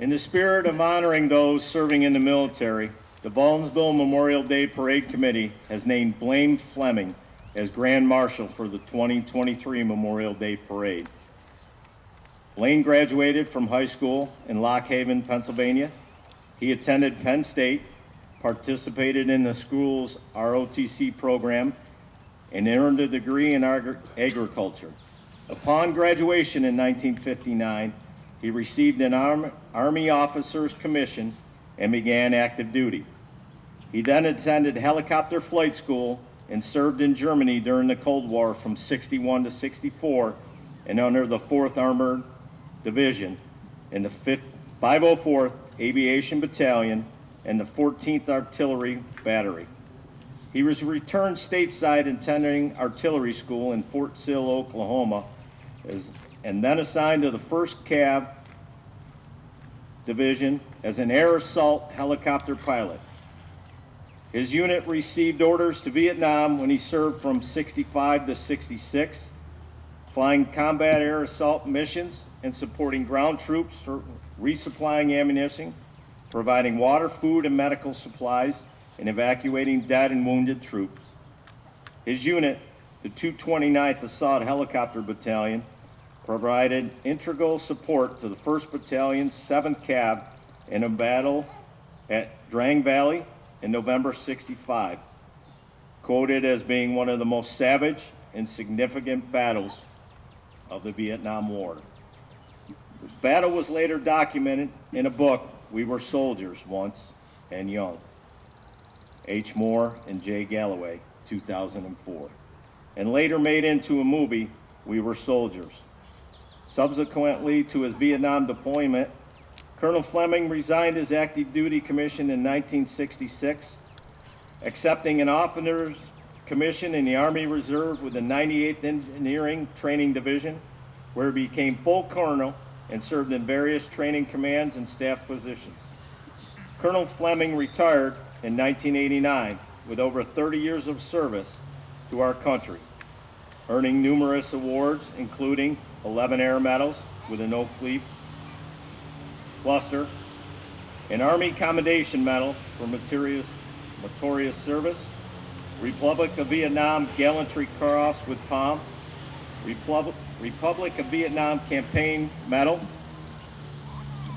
In the spirit of honoring those serving in the military, the Baldwinsville Memorial Day Parade Committee has named Blaine Fleming as Grand Marshal for the 2023 Memorial Day Parade. Blaine graduated from high school in Lock Haven, Pennsylvania. He attended Penn State, participated in the school's ROTC program, and earned a degree in agriculture. Upon graduation in 1959, he received an Army Officer's Commission and began active duty. He then attended helicopter flight school and served in Germany during the Cold War from 61 to 64 and under the 4th Armored Division in the 504th Aviation Battalion and the 14th Artillery Battery. He was returned stateside attending artillery school in Fort Sill, Oklahoma, and then assigned to the 1st Cav Division as an air assault helicopter pilot. His unit received orders to Vietnam when he served from 65 to 66, flying combat air assault missions and supporting ground troops for resupplying ammunition, providing water, food, and medical supplies, and evacuating dead and wounded troops. His unit, the 229th Assault Helicopter Battalion, provided integral support to the 1st Battalion's 7th Cav in a battle at Drang Valley in November 65, quoted as being one of the most savage and significant battles of the Vietnam War. The battle was later documented in a book, We Were Soldiers Once and Young, H. Moore and J. Galloway, 2004, and later made into a movie, We Were Soldiers. Subsequently to his Vietnam deployment, Colonel Fleming resigned his active duty commission in 1966, accepting an officer's commission in the Army Reserve with the 98th Engineering Training Division, where he became full colonel and served in various training commands and staff positions. Colonel Fleming retired in 1989 with over 30 years of service to our country, earning numerous awards, including 11 Air Medals with an Oak Leaf Cluster, an Army Commendation Medal for meritorious service, Republic of Vietnam Gallantry Cross with Palm, Republic of Vietnam Campaign Medal,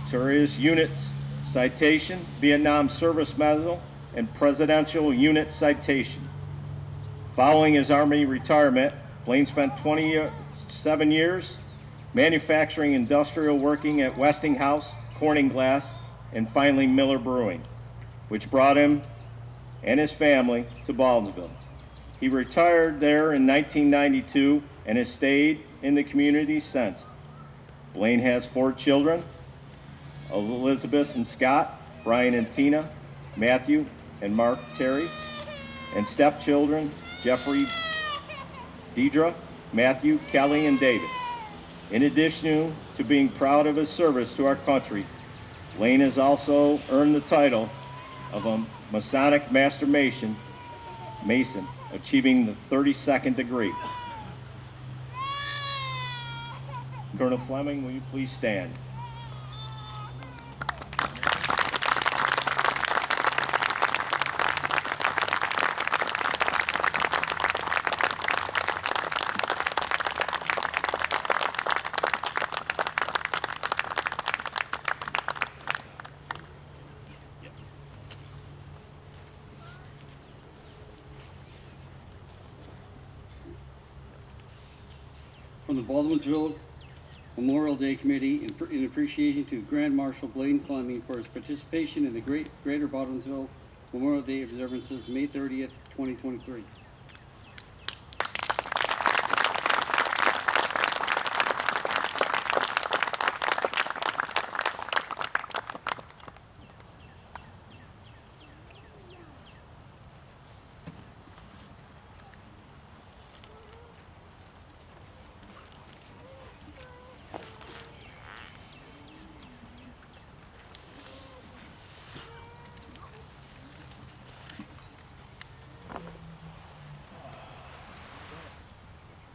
Meritorious Unit Citation, Vietnam Service Medal, and Presidential Unit Citation. Following his Army retirement, Blaine spent 27 years manufacturing industrial working at Westinghouse, Corning Glass, and finally Miller Brewing, which brought him and his family to Baldwinsville. He retired there in 1992 and has stayed in the community since. Blaine has 4 children, Elizabeth and Scott, Brian and Tina, Matthew and Mark Terry, and stepchildren, Jeffrey, Deidre, Matthew, Kelly, and David. In addition to being proud of his service to our country, Blaine has also earned the title of a Masonic Master Mason, achieving the 32nd degree. Colonel Fleming, will you please stand? From the Baldwinsville Memorial Day Committee, in appreciation to Grand Marshal Blaine Fleming for his participation in the Greater Baldwinsville Memorial Day observances, May 30th, 2023.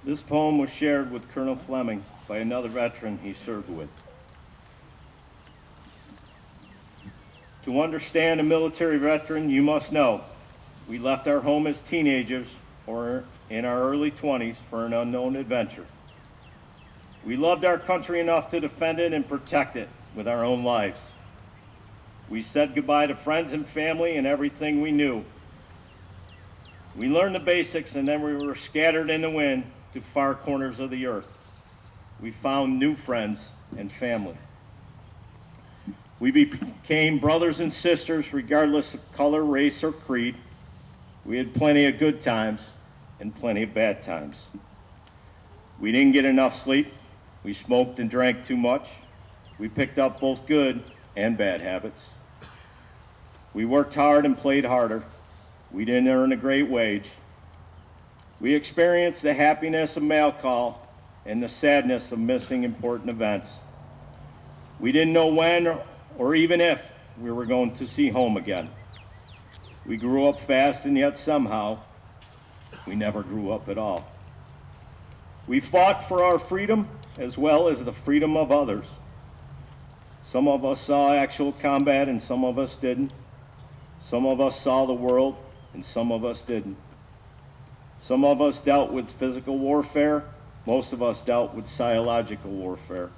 This poem was shared with Colonel Fleming by another veteran he served with. To understand a military veteran, you must know we left our home as teenagers or in our early 20s for an unknown adventure. We loved our country enough to defend it and protect it with our own lives. We said goodbye to friends and family and everything we knew. We learned the basics, and then we were scattered in the wind to far corners of the earth. We found new friends and family. We became brothers and sisters regardless of color, race, or creed. We had plenty of good times and plenty of bad times. We didn't get enough sleep. We smoked and drank too much. We picked up both good and bad habits. We worked hard and played harder. We didn't earn a great wage. We experienced the happiness of mail call and the sadness of missing important events. We didn't know when or even if we were going to see home again. We grew up fast, and yet somehow we never grew up at all. We fought for our freedom as well as the freedom of others. Some of us saw actual combat and some of us didn't. Some of us saw the world and some of us didn't. Some of us dealt with physical warfare. Most of us dealt with psychological warfare.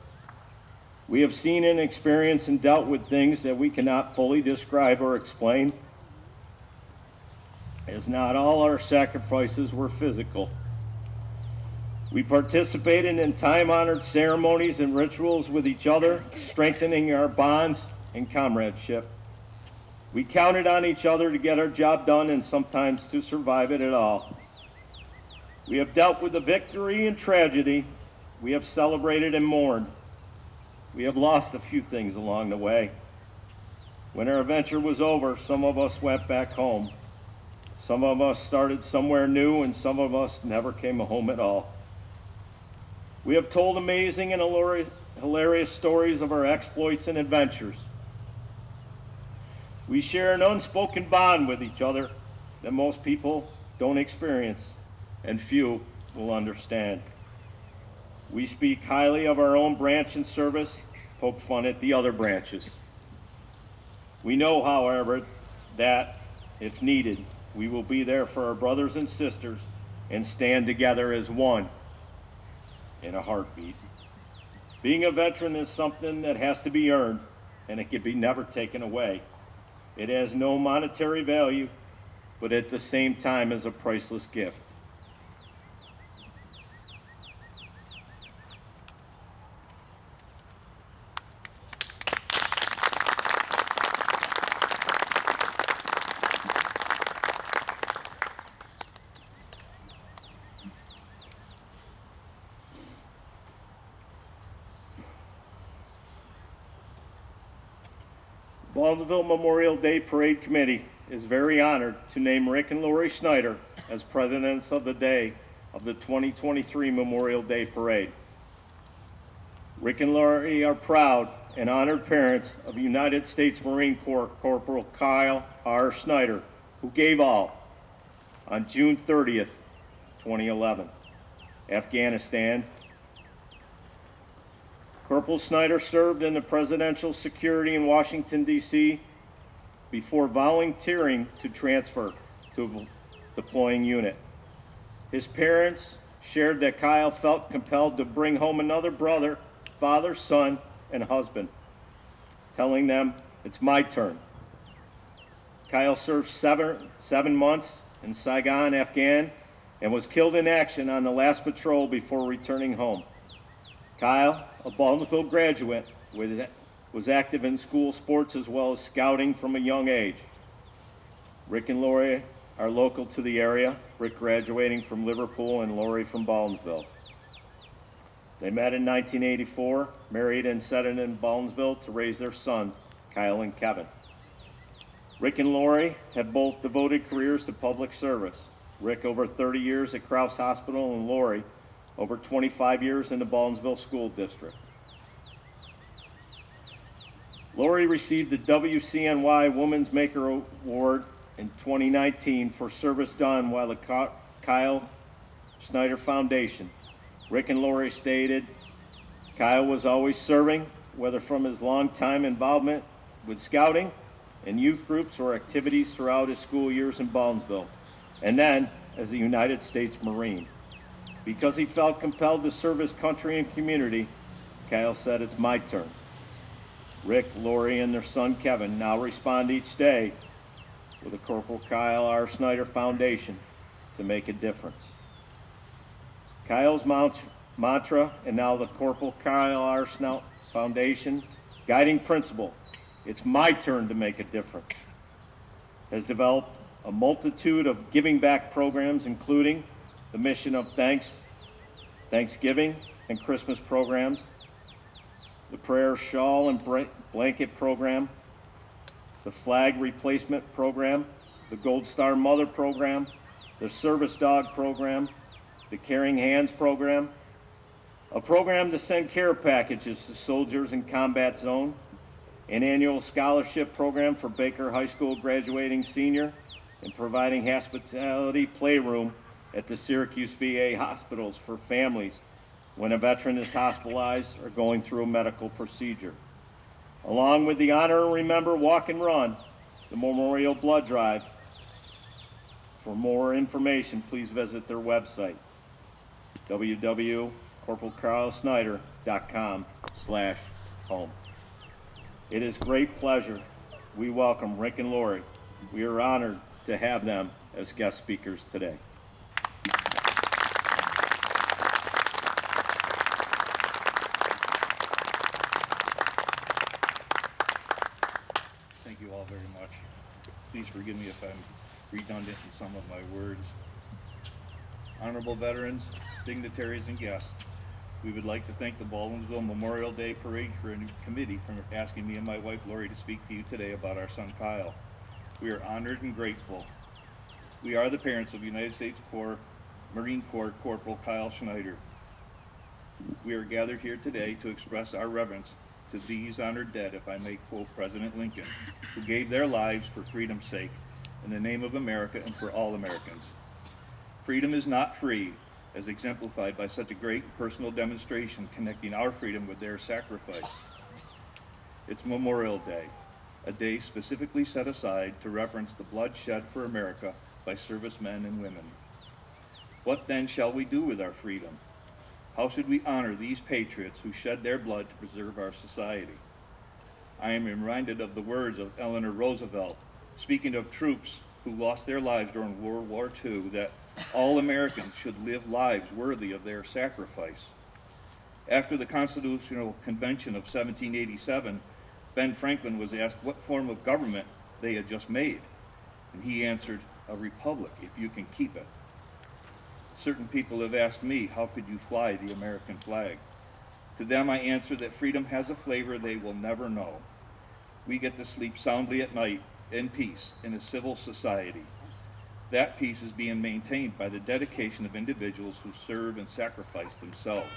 We have seen and experienced and dealt with things that we cannot fully describe or explain, as not all our sacrifices were physical. We participated in time-honored ceremonies and rituals with each other, strengthening our bonds and comradeship. We counted on each other to get our job done and sometimes to survive it at all. We have dealt with the victory and tragedy. We have celebrated and mourned. We have lost a few things along the way. When our adventure was over, some of us went back home. Some of us started somewhere new, and some of us never came home at all. We have told amazing and hilarious stories of our exploits and adventures. We share an unspoken bond with each other that most people don't experience and few will understand. We speak highly of our own branch and service, poke fun at the other branches. We know, however, that if needed, we will be there for our brothers and sisters and stand together as one in a heartbeat. Being a veteran is something that has to be earned, and it can be never taken away. It has no monetary value, but at the same time is a priceless gift. Baldwinsville Memorial Day Parade Committee is very honored to name Rick and Lori Schneider as presidents of the day of the 2023 Memorial Day Parade. Rick and Lori are proud and honored parents of United States Marine Corps Corporal Kyle R. Schneider, who gave all on June 30th, 2011. Afghanistan. Corporal Schneider served in the Presidential Security in Washington, D.C. before volunteering to transfer to a deploying unit. His parents shared that Kyle felt compelled to bring home another brother, father, son, and husband, telling them, "It's my turn." Kyle served seven months in Saigon, Afghan, and was killed in action on the last patrol before returning home. Kyle, a Baldwinsville graduate, was active in school sports as well as scouting from a young age. Rick and Lori are local to the area, Rick graduating from Liverpool and Lori from Baldwinsville. They met in 1984, married and settled in Baldwinsville to raise their sons, Kyle and Kevin. Rick and Lori have both devoted careers to public service. Rick over 30 years at Krause Hospital and Lori over 25 years in the Baldwinsville School District. Lori received the WCNY Women's Maker Award in 2019 for service done while the Kyle Schneider Foundation. Rick and Lori stated, "Kyle was always serving, whether from his long-time involvement with scouting in youth groups or activities throughout his school years in Baldwinsville, and then as a United States Marine. Because he felt compelled to serve his country and community, Kyle said, "It's my turn." Rick, Lori, and their son Kevin now respond each day with the Corporal Kyle R. Schneider Foundation to make a difference. Kyle's mantra, and now the Corporal Kyle R. Schneider Foundation guiding principle, "It's my turn to make a difference," has developed a multitude of giving back programs, including the Mission of Thanksgiving and Christmas programs, the Prayer Shawl and Blanket program, the Flag Replacement program, the Gold Star Mother program, the Service Dog program, the Caring Hands program, a program to send care packages to soldiers in combat zone, an annual scholarship program for Baker High School graduating senior, and providing hospitality playroom at the Syracuse VA hospitals for families when a veteran is hospitalized or going through a medical procedure. Along with the Honor and Remember Walk and Run, the Memorial Blood Drive. For more information, please visit their website, www.corporalcarlsnyder.com/home. It is great pleasure we welcome Rick and Lori. We are honored to have them as guest speakers today. Thank you all very much. Please forgive me if I'm redundant in some of my words. Honorable veterans, dignitaries, and guests, we would like to thank the Baldwinsville Memorial Day Parade Committee for asking me and my wife Lori to speak to you today about our son Kyle. We are honored and grateful. We are the parents of United States Marine Corps Corporal Kyle Schneider. We are gathered here today to express our reverence to these honored dead, if I may quote President Lincoln, who gave their lives for freedom's sake, in the name of America and for all Americans. Freedom is not free, as exemplified by such a great personal demonstration connecting our freedom with their sacrifice. It's Memorial Day, a day specifically set aside to reverence the blood shed for America by servicemen and women. What then shall we do with our freedom? How should we honor these patriots who shed their blood to preserve our society? I am reminded of the words of Eleanor Roosevelt, speaking of troops who lost their lives during World War II, that all Americans should live lives worthy of their sacrifice. After the Constitutional Convention of 1787, Ben Franklin was asked what form of government they had just made, and he answered, "A republic, if you can keep it." Certain people have asked me, how could you fly the American flag? To them I answer that freedom has a flavor they will never know. We get to sleep soundly at night in peace in a civil society. That peace is being maintained by the dedication of individuals who serve and sacrifice themselves.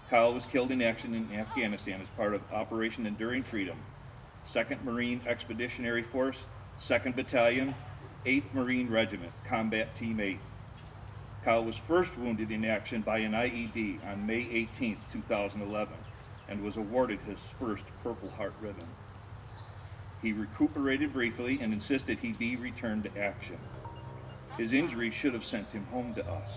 Kyle was killed in action in Afghanistan as part of Operation Enduring Freedom, 2nd Marine Expeditionary Force, 2nd Battalion, 8th Marine Regiment, Combat Team 8. Kyle was first wounded in action by an IED on May 18, 2011, and was awarded his first Purple Heart ribbon. He recuperated briefly and insisted he be returned to action. His injuries should have sent him home to us.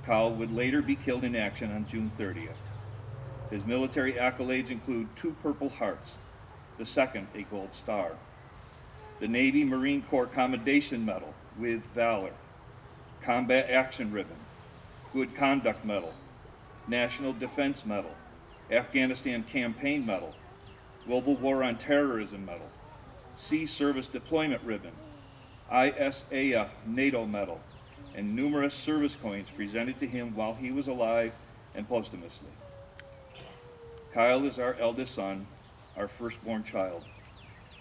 Kyle would later be killed in action on June 30th. His military accolades include 2 Purple Hearts, the second a Gold Star, the Navy Marine Corps Commendation Medal with Valor, Combat Action Ribbon, Good Conduct Medal, National Defense Medal, Afghanistan Campaign Medal, Global War on Terrorism Medal, Sea Service Deployment Ribbon, ISAF NATO Medal, and numerous service coins presented to him while he was alive and posthumously. Kyle is our eldest son, our firstborn child.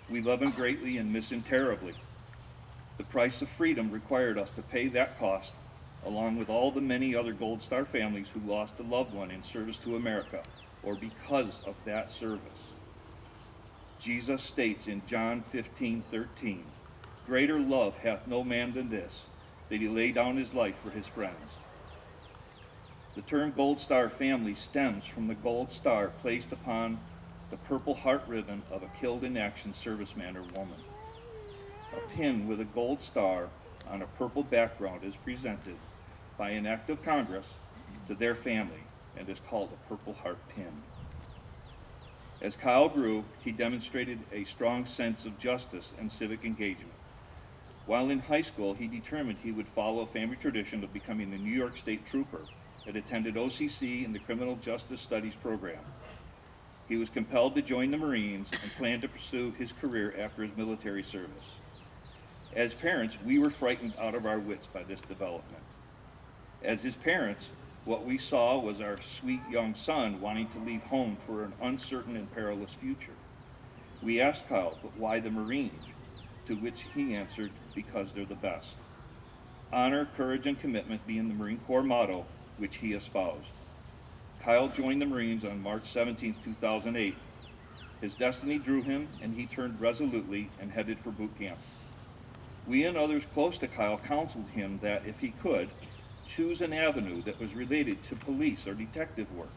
We love him greatly and miss him terribly. The price of freedom required us to pay that cost, along with all the many other Gold Star families who lost a loved one in service to America, or because of that service. Jesus states in John 15:13, "Greater love hath no man than this, that he lay down his life for his friends." The term Gold Star family stems from the gold star placed upon the Purple Heart ribbon of a killed in action serviceman or woman. A pin with a gold star on a purple background is presented by an act of Congress to their family and is called a Purple Heart pin. As Kyle grew, he demonstrated a strong sense of justice and civic engagement. While in high school, he determined he would follow a family tradition of becoming a New York State Trooper and attended OCC in the Criminal Justice Studies program. He was compelled to join the Marines and planned to pursue his career after his military service. As parents, we were frightened out of our wits by this development. As his parents, what we saw was our sweet young son wanting to leave home for an uncertain and perilous future. We asked Kyle, but why the Marines? To which he answered, because they're the best. Honor, courage, and commitment being the Marine Corps motto, which he espoused. Kyle joined the Marines on March 17, 2008. His destiny drew him, and he turned resolutely and headed for boot camp. We and others close to Kyle counseled him that, if he could, choose an avenue that was related to police or detective work.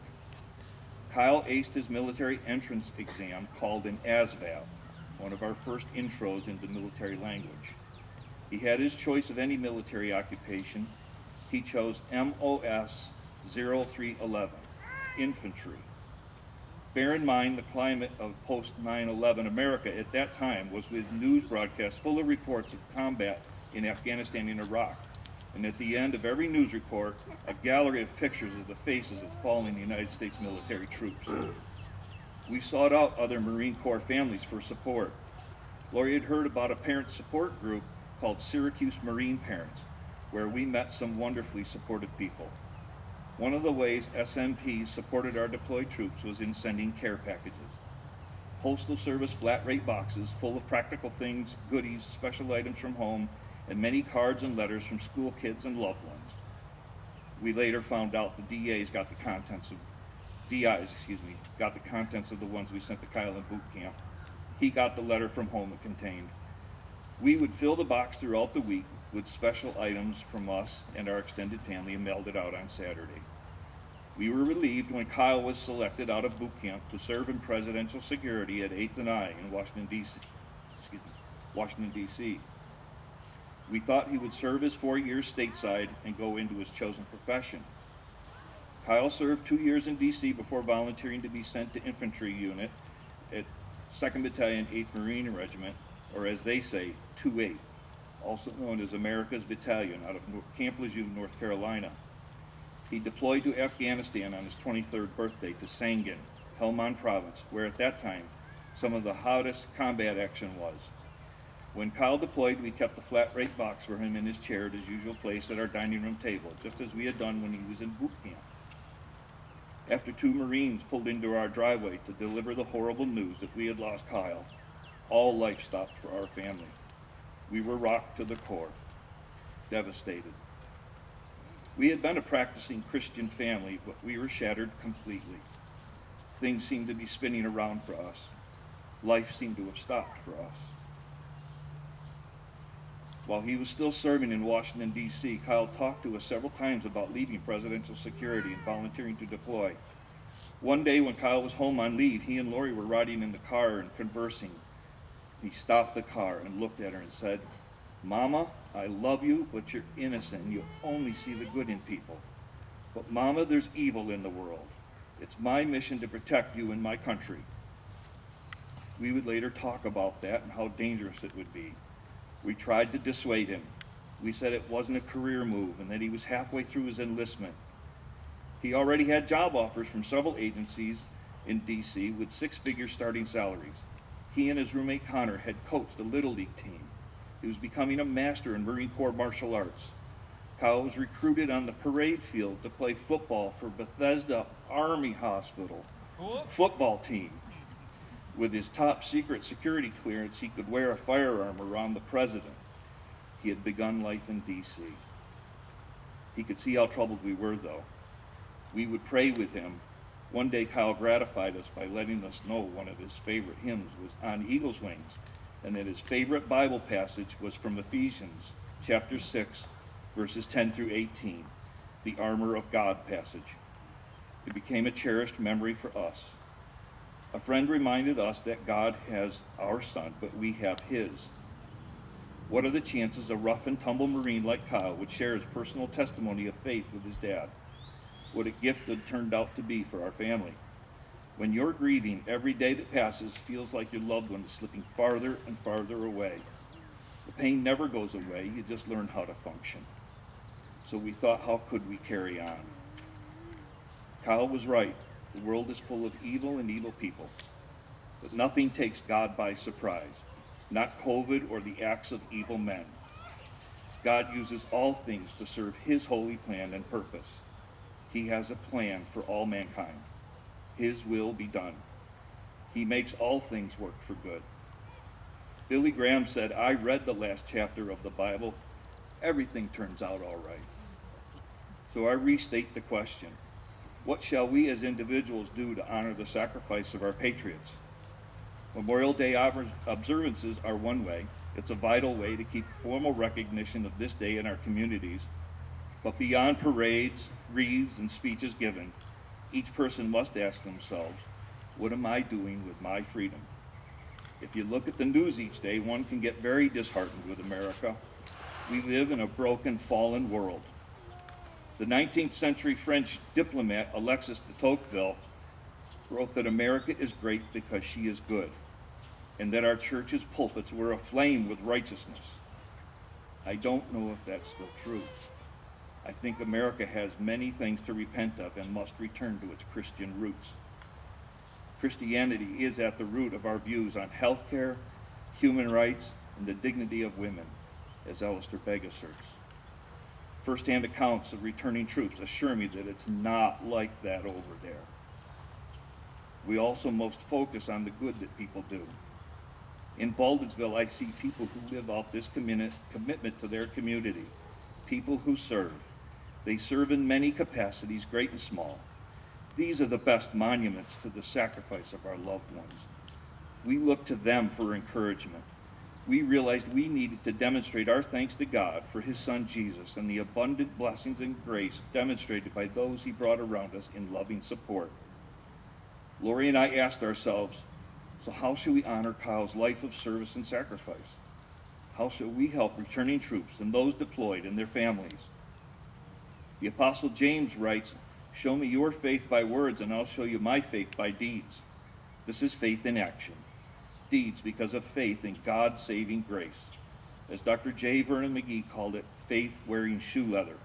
Kyle aced his military entrance exam called an ASVAB, one of our first intros into military language. He had his choice of any military occupation. He chose MOS 0311, infantry. Bear in mind the climate of post-9/11 America at that time was with news broadcasts full of reports of combat in Afghanistan and Iraq. And at the end of every news report, a gallery of pictures of the faces of fallen United States military troops. We sought out other Marine Corps families for support. Lori had heard about a parent support group called Syracuse Marine Parents, where we met some wonderfully supportive people. One of the ways SMP supported our deployed troops was in sending care packages. Postal Service flat rate boxes full of practical things, goodies, special items from home, and many cards and letters from school kids and loved ones. We later found out the DIs got the contents of the ones we sent to Kyle in boot camp. He got the letter from home it contained. We would fill the box throughout the week with special items from us and our extended family and mailed it out on Saturday. We were relieved when Kyle was selected out of boot camp to serve in presidential security at 8th and I in Washington, D.C. We thought he would serve his 4 years stateside and go into his chosen profession. Kyle served 2 years in D.C. before volunteering to be sent to infantry unit at 2nd Battalion, 8th Marine Regiment, or as they say, 2-8, also known as America's Battalion, out of Camp Lejeune, North Carolina. He deployed to Afghanistan on his 23rd birthday to Sangin, Helmand Province, where at that time some of the hottest combat action was. When Kyle deployed, we kept the flat rate box for him in his chair at his usual place at our dining room table, just as we had done when he was in boot camp. After 2 Marines pulled into our driveway to deliver the horrible news that we had lost Kyle, all life stopped for our family. We were rocked to the core, devastated. We had been a practicing Christian family, but we were shattered completely. Things seemed to be spinning around for us. Life seemed to have stopped for us. While he was still serving in Washington, D.C., Kyle talked to us several times about leaving presidential security and volunteering to deploy. One day when Kyle was home on leave, he and Lori were riding in the car and conversing. He stopped the car and looked at her and said, "Mama, I love you, but you're innocent and you only see the good in people. But Mama, there's evil in the world. It's my mission to protect you and my country." We would later talk about that and how dangerous it would be. We tried to dissuade him. We said it wasn't a career move and that he was halfway through his enlistment. He already had job offers from several agencies in D.C. with 6-figure starting salaries. He and his roommate Connor had coached a Little League team. He was becoming a master in Marine Corps martial arts. Kyle was recruited on the parade field to play football for Bethesda Army Hospital football team. With his top secret security clearance, he could wear a firearm around the president. He had begun life in D.C. He could see how troubled we were, though. We would pray with him. One day, Kyle gratified us by letting us know one of his favorite hymns was On Eagle's Wings, and that his favorite Bible passage was from Ephesians chapter 6, verses 10 through 18, the armor of God passage. It became a cherished memory for us. A friend reminded us that God has our son, but we have his. What are the chances a rough and tumble Marine like Kyle would share his personal testimony of faith with his dad? What a gift it turned out to be for our family. When you're grieving, every day that passes feels like your loved one is slipping farther and farther away. The pain never goes away, you just learn how to function. So we thought, how could we carry on? Kyle was right. The world is full of evil and evil people. But nothing takes God by surprise. Not COVID or the acts of evil men. God uses all things to serve his holy plan and purpose. He has a plan for all mankind. His will be done. He makes all things work for good. Billy Graham said, I read the last chapter of the Bible. Everything turns out all right. So I restate the question. What shall we as individuals do to honor the sacrifice of our patriots? Memorial Day observances are one way. It's a vital way to keep formal recognition of this day in our communities. But beyond parades, wreaths, and speeches given, each person must ask themselves, what am I doing with my freedom? If you look at the news each day, one can get very disheartened with America. We live in a broken, fallen world. The 19th century French diplomat Alexis de Tocqueville wrote that America is great because she is good, and that our churches' pulpits were aflame with righteousness. I don't know if that's still true. I think America has many things to repent of and must return to its Christian roots. Christianity is at the root of our views on health care, human rights, and the dignity of women, as Alistair Begg asserts. First-hand accounts of returning troops assure me that it's not like that over there. We also most focus on the good that people do. In Baldwinsville, I see people who live out this commitment to their community, people who serve. They serve in many capacities, great and small. These are the best monuments to the sacrifice of our loved ones. We look to them for encouragement. We realized we needed to demonstrate our thanks to God for his son Jesus and the abundant blessings and grace demonstrated by those he brought around us in loving support. Lori and I asked ourselves, so how shall we honor Kyle's life of service and sacrifice? How shall we help returning troops and those deployed and their families? The Apostle James writes, show me your faith by words and I'll show you my faith by deeds. This is faith in action. Deeds because of faith in God's saving grace. As Dr. J. Vernon McGee called it, faith wearing shoe leather.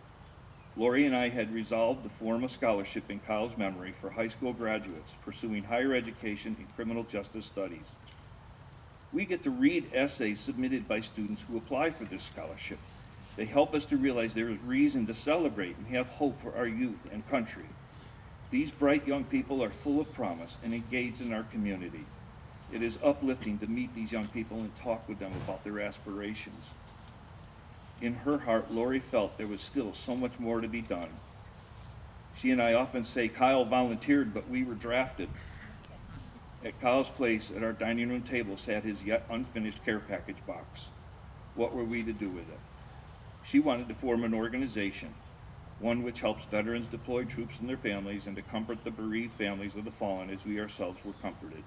Lori and I had resolved to form a scholarship in Kyle's memory for high school graduates pursuing higher education in criminal justice studies. We get to read essays submitted by students who apply for this scholarship. They help us to realize there is reason to celebrate and have hope for our youth and country. These bright young people are full of promise and engaged in our community. It is uplifting to meet these young people and talk with them about their aspirations. In her heart, Lori felt there was still so much more to be done. She and I often say Kyle volunteered, but we were drafted. At Kyle's place, at our dining room table, sat his yet unfinished care package box. What were we to do with it? She wanted to form an organization, one which helps veterans deployed troops and their families and to comfort the bereaved families of the fallen as we ourselves were comforted.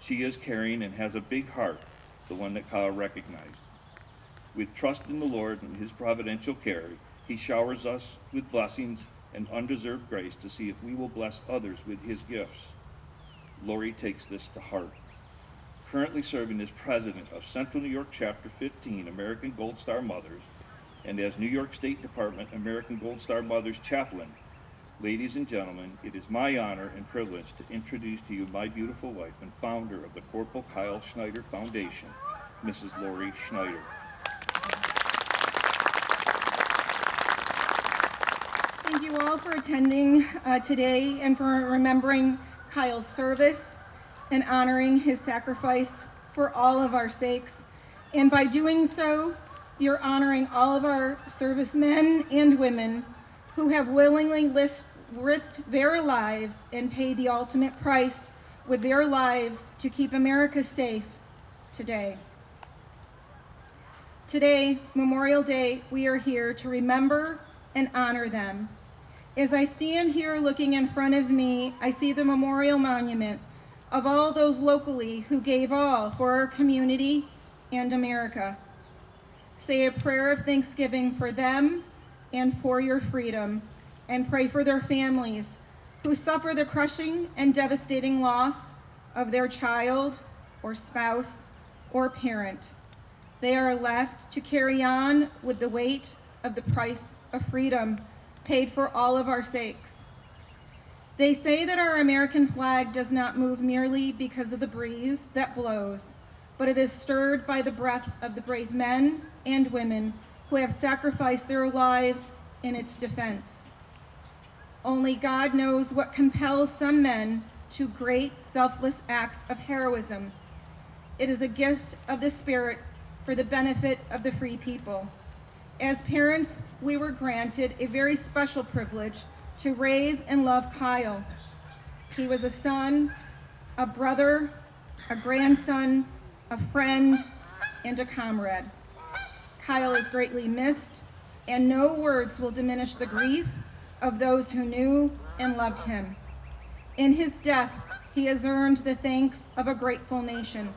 She is caring and has a big heart, the one that Kyle recognized. With trust in the Lord and his providential care, he showers us with blessings and undeserved grace to see if we will bless others with his gifts. Lori takes this to heart. Currently serving as president of Central New York Chapter 15 American Gold Star Mothers and as New York State Department American Gold Star Mothers chaplain, ladies and gentlemen, it is my honor and privilege to introduce to you my beautiful wife and founder of the Corporal Kyle Schneider Foundation, Mrs. Lori Schneider. Thank you all for attending today and for remembering Kyle's service and honoring his sacrifice for all of our sakes. And by doing so, you're honoring all of our servicemen and women who have willingly risked their lives and paid the ultimate price with their lives to keep America safe today. Today, Memorial Day, we are here to remember and honor them. As I stand here looking in front of me, I see the memorial monument of all those locally who gave all for our community and America. Say a prayer of thanksgiving for them and for your freedom, and pray for their families who suffer the crushing and devastating loss of their child or spouse or parent. They are left to carry on with the weight of the price of freedom paid for all of our sakes. They say that our American flag does not move merely because of the breeze that blows, but it is stirred by the breath of the brave men and women who have sacrificed their lives in its defense. Only God knows what compels some men to great selfless acts of heroism. It is a gift of the Spirit for the benefit of the free people. As parents, we were granted a very special privilege to raise and love Kyle. He was a son, a brother, a grandson, a friend, and a comrade. Kyle is greatly missed, and no words will diminish the grief of those who knew and loved him. In his death, he has earned the thanks of a grateful nation.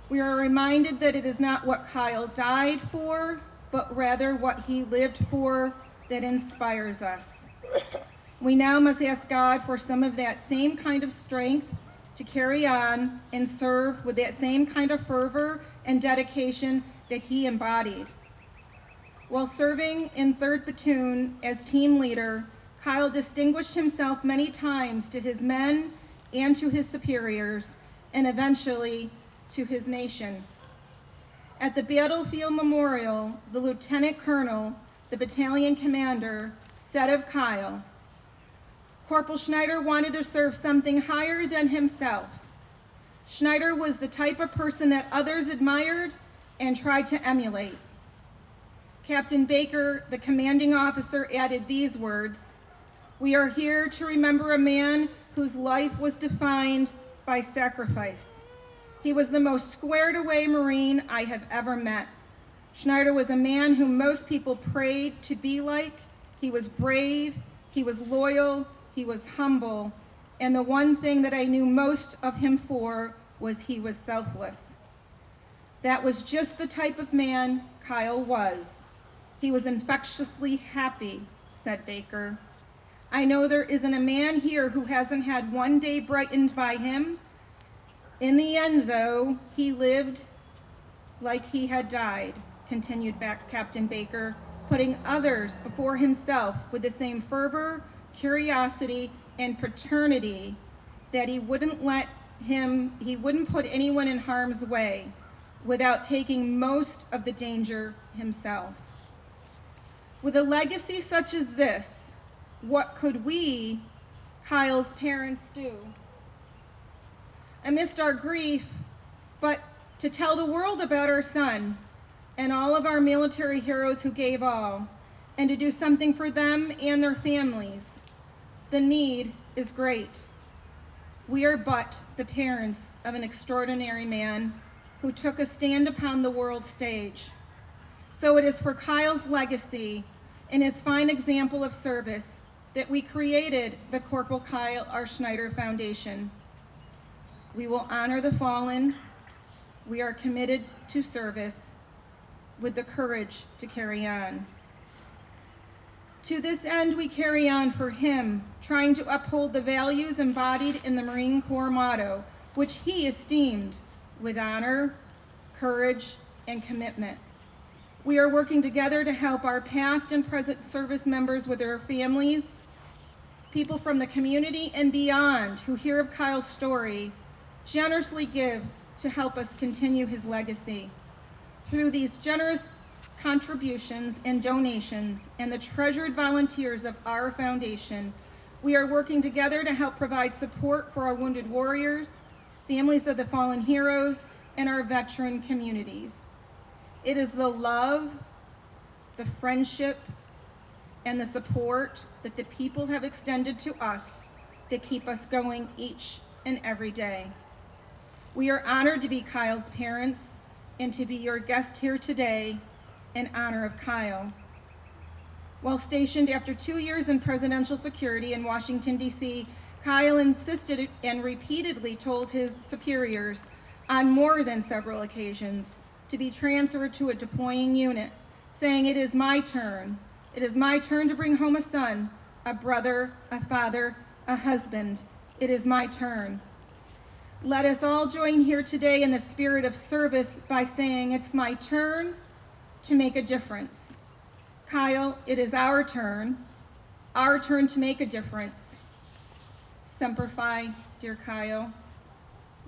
We are reminded that it is not what Kyle died for, but rather what he lived for that inspires us. We now must ask God for some of that same kind of strength to carry on and serve with that same kind of fervor and dedication that he embodied. While serving in 3rd Platoon as team leader, Kyle distinguished himself many times to his men and to his superiors, and eventually to his nation. At the battlefield memorial, the lieutenant colonel, the battalion commander, said of Kyle, "Corporal Schneider wanted to serve something higher than himself. Schneider was the type of person that others admired and tried to emulate." Captain Baker, the commanding officer, added these words, "We are here to remember a man whose life was defined by sacrifice. He was the most squared away Marine I have ever met. Schneider was a man whom most people prayed to be like. He was brave, he was loyal, he was humble, and the one thing that I knew most of him for was he was selfless." That was just the type of man Kyle was. He was infectiously happy, said Baker. "I know there isn't a man here who hasn't had one day brightened by him. In the end, though, he lived like he had died," continued back Captain Baker, putting others before himself with the same fervor, curiosity, and paternity that he wouldn't put anyone in harm's way without taking most of the danger himself. With a legacy such as this, what could we, Kyle's parents, do? Amidst our grief, but to tell the world about our son and all of our military heroes who gave all, and to do something for them and their families. The need is great. We are but the parents of an extraordinary man who took a stand upon the world stage. So it is for Kyle's legacy and his fine example of service that we created the Corporal Kyle R. Schneider Foundation. We will honor the fallen. We are committed to service with the courage to carry on. To this end, we carry on for him, trying to uphold the values embodied in the Marine Corps motto, which he esteemed with honor, courage, and commitment. We are working together to help our past and present service members with their families, people from the community and beyond who hear of Kyle's story, generously give to help us continue his legacy. Through these generous contributions and donations and the treasured volunteers of our foundation, we are working together to help provide support for our wounded warriors, families of the fallen heroes, and our veteran communities. It is the love, the friendship, and the support that the people have extended to us that keep us going each and every day. We are honored to be Kyle's parents and to be your guest here today in honor of Kyle. While stationed after 2 years in presidential security in Washington, D.C., Kyle insisted and repeatedly told his superiors on more than several occasions to be transferred to a deploying unit, saying, "It is my turn. It is my turn to bring home a son, a brother, a father, a husband. It is my turn." Let us all join here today in the spirit of service by saying, "It's my turn to make a difference." Kyle, it is our turn to make a difference. Semper Fi, dear Kyle.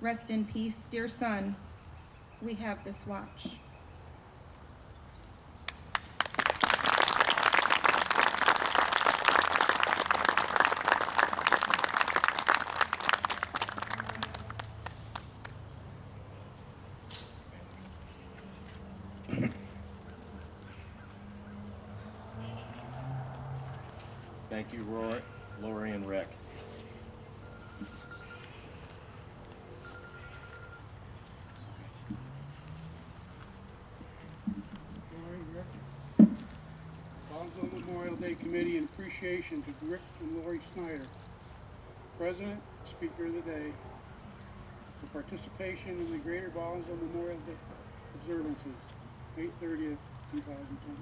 Rest in peace, dear son. We have this watch. Thank you, Lori and Rick. Baldwinsville Memorial Day Committee in appreciation to Rick and Lori Schneider, President, Speaker of the Day, for participation in the Greater Baldwinsville Memorial Day observances, May 30th, 2020.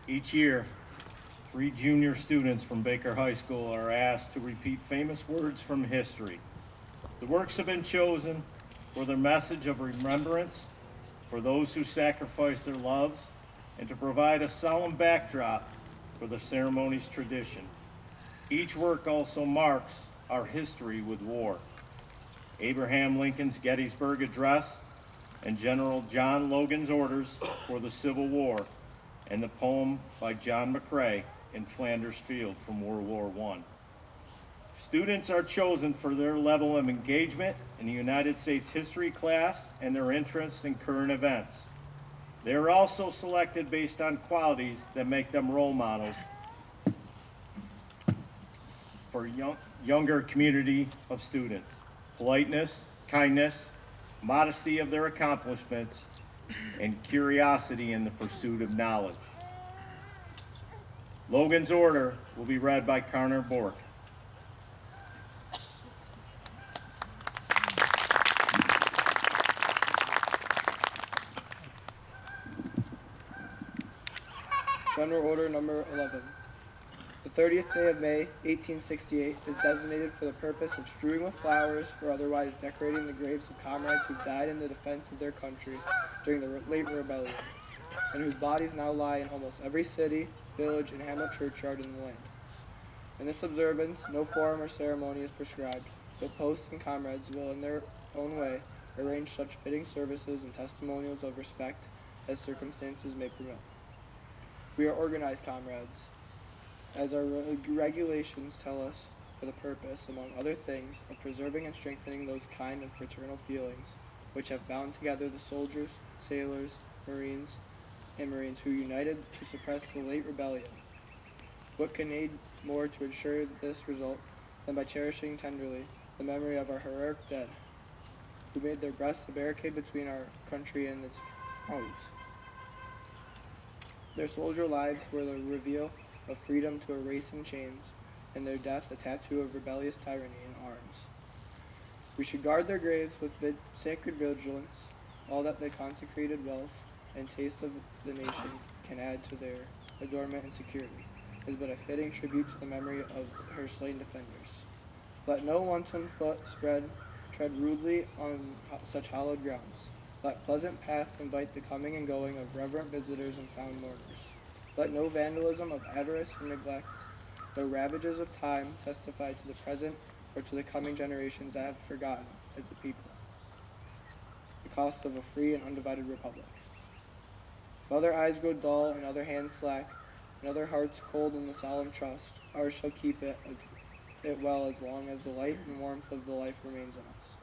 Each year, 3 junior students from Baker High School are asked to repeat famous words from history. The works have been chosen for their message of remembrance for those who sacrificed their lives and to provide a solemn backdrop for the ceremony's tradition. Each work also marks our history with war. Abraham Lincoln's Gettysburg Address and General John Logan's orders for the Civil War, and the poem by John McCrae in Flanders Field from World War I. Students are chosen for their level of engagement in the United States history class and their interests in current events. They are also selected based on qualities that make them role models for younger community of students: politeness, kindness, modesty of their accomplishments, and curiosity in the pursuit of knowledge. Logan's order will be read by Connor Bork. General Order Number 11. The 30th day of May, 1868, is designated for the purpose of strewing with flowers or otherwise decorating the graves of comrades who died in the defense of their country during the late rebellion, and whose bodies now lie in almost every city, village, and hamlet churchyard in the land. In this observance, no form or ceremony is prescribed, but posts and comrades will, in their own way, arrange such fitting services and testimonials of respect as circumstances may permit. We are organized, comrades, as our regulations tell us, for the purpose, among other things, of preserving and strengthening those kind of fraternal feelings which have bound together the soldiers, sailors, marines who united to suppress the late rebellion. What can aid more to ensure this result than by cherishing tenderly the memory of our heroic dead, who made their breasts a barricade between our country and its foes? Their soldier lives were the reveal of freedom to a race in chains, and their death a tattoo of rebellious tyranny in arms. We should guard their graves with sacred vigilance. All that the consecrated wealth and taste of the nation can add to their adornment and security is but a fitting tribute to the memory of her slain defenders. Let no wanton foot tread rudely on such hallowed grounds. Let pleasant paths invite the coming and going of reverent visitors and found mourners. Let no vandalism of avarice or neglect, no ravages of time testify to the present or to the coming generations that have forgotten, as a people, the cost of a free and undivided republic. If other eyes grow dull and other hands slack, and other hearts cold in the solemn trust, ours shall keep it well as long as the light and warmth of the life remains in us.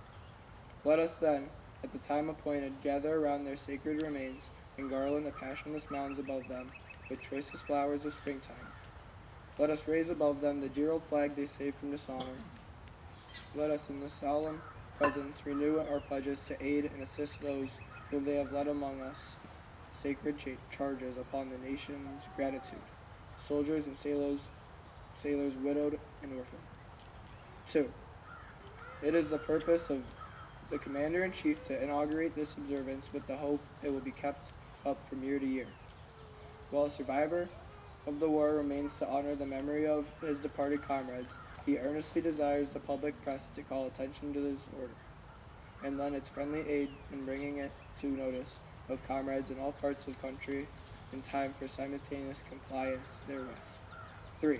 Let us then, at the time appointed, gather around their sacred remains and garland the passionless mounds above them with choicest flowers of springtime. Let us raise above them the dear old flag they saved from dishonor. Let us in the solemn presence renew our pledges to aid and assist those whom they have led among us, sacred charges upon the nation's gratitude, soldiers and sailors widowed and orphaned. 2. It is the purpose of the Commander-in-Chief to inaugurate this observance with the hope it will be kept up from year to year. While a survivor of the war remains to honor the memory of his departed comrades, he earnestly desires the public press to call attention to this order, and lend its friendly aid in bringing it to notice of comrades in all parts of the country in time for simultaneous compliance therewith. 3.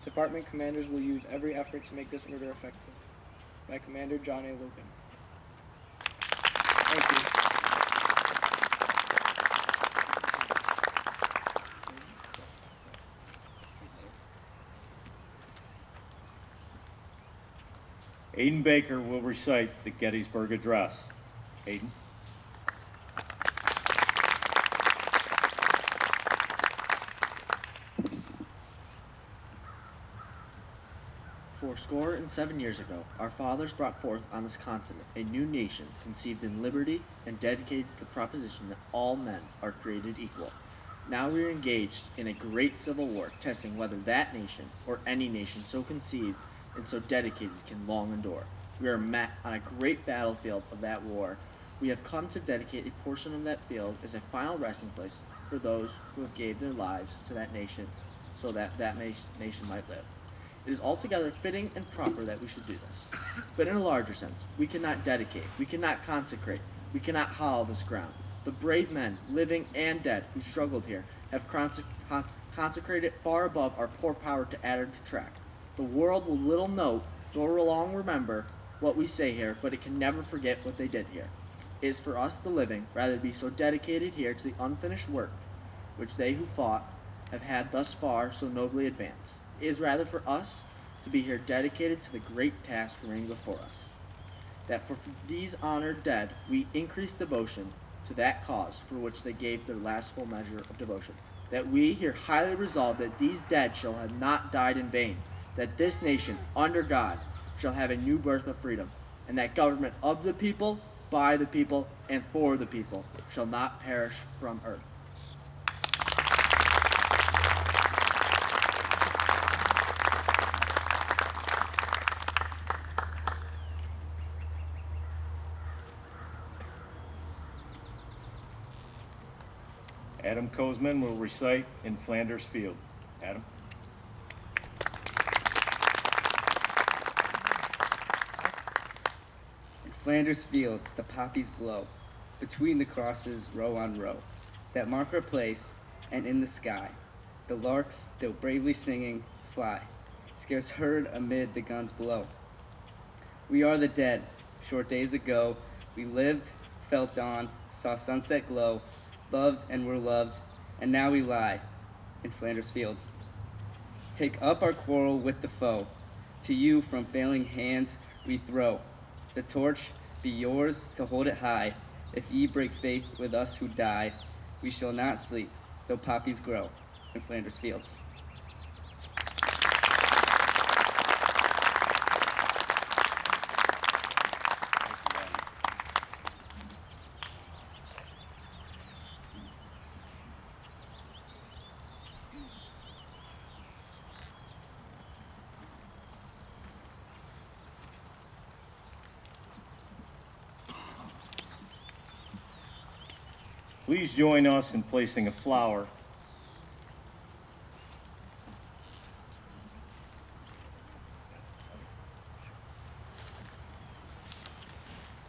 Department commanders will use every effort to make this order effective. By Commander John A. Logan. Thank you. Aiden Baker will recite the Gettysburg Address. Aiden. Fourscore and 7 years ago, our fathers brought forth on this continent a new nation conceived in liberty and dedicated to the proposition that all men are created equal. Now we are engaged in a great civil war, testing whether that nation, or any nation so conceived and so dedicated, can long endure. We are met on a great battlefield of that war. We have come to dedicate a portion of that field as a final resting place for those who have gave their lives to that nation so that that nation might live. It is altogether fitting and proper that we should do this. But in a larger sense, we cannot dedicate, we cannot consecrate, we cannot hallow this ground. The brave men, living and dead, who struggled here, have consecrated it far above our poor power to add or detract. The world will little note, nor long remember what we say here, but it can never forget what they did here. It is for us, the living, rather to be so dedicated here to the unfinished work which they who fought have had thus far so nobly advanced. It is rather for us to be here dedicated to the great task remaining before us, that for these honored dead we increase devotion to that cause for which they gave their last full measure of devotion, that we here highly resolve that these dead shall have not died in vain, that this nation, under God, shall have a new birth of freedom, and that government of the people, by the people, and for the people shall not perish from earth. Adam Kozman will recite in Flanders Field. Adam. In Flanders fields the poppies blow, between the crosses row on row, that mark our place, and in the sky the larks, still bravely singing, fly, scarce heard amid the guns below. We are the dead. Short days ago we lived, felt dawn, saw sunset glow, loved and were loved, and now we lie in Flanders fields. Take up our quarrel with the foe, to you from failing hands we throw. The torch be yours to hold it high. If ye break faith with us who die, we shall not sleep, though poppies grow in Flanders fields. Please join us in placing a flower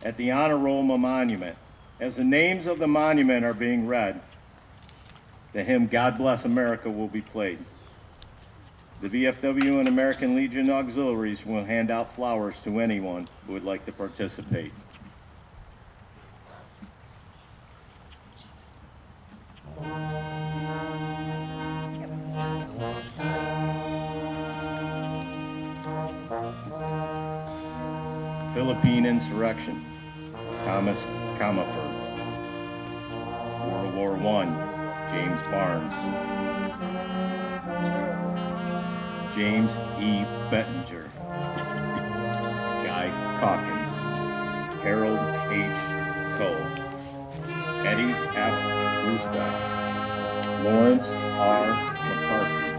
at the Honor Roll Monument. As the names of the monument are being read, the hymn God Bless America will be played. The VFW and American Legion auxiliaries will hand out flowers to anyone who would like to participate. Philippine insurrection. Thomas Comerford. World War I, James Barnes. James E. Bettinger. Guy Calkins. Harold H. Cole. Eddie F. Roosevelt. Lawrence R. McCarthy.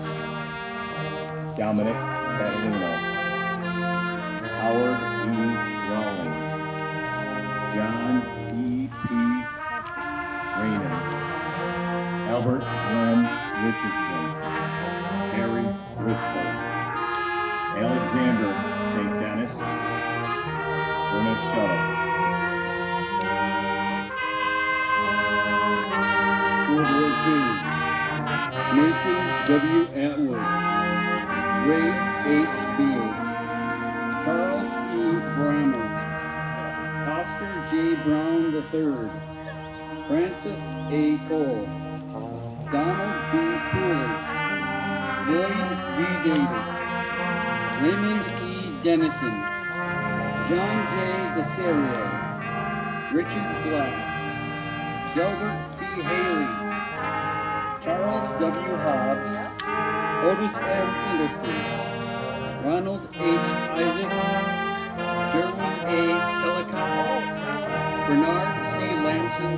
Dominic Catalino. Howard E. Rawlings. John E. P. Raynham. Albert Glenn Richardson. Harry Richford. Alexander St. Dennis. Ernest Shuttle. World War II. Mason W. Atwood. Ray H. Beals. Charles E. Brammer. Oscar J. Brown III. Francis A. Cole. Donald B. Coolidge. Lloyd V. Davis. Raymond E. Dennison. John J. DeSerio. Richard Glass. Delbert C. Haley. Charles W. Hobbs. Otis M. Ingleston. Ronald H. Isaac. Jeremy A. Kellicott. Bernard C. Lamson.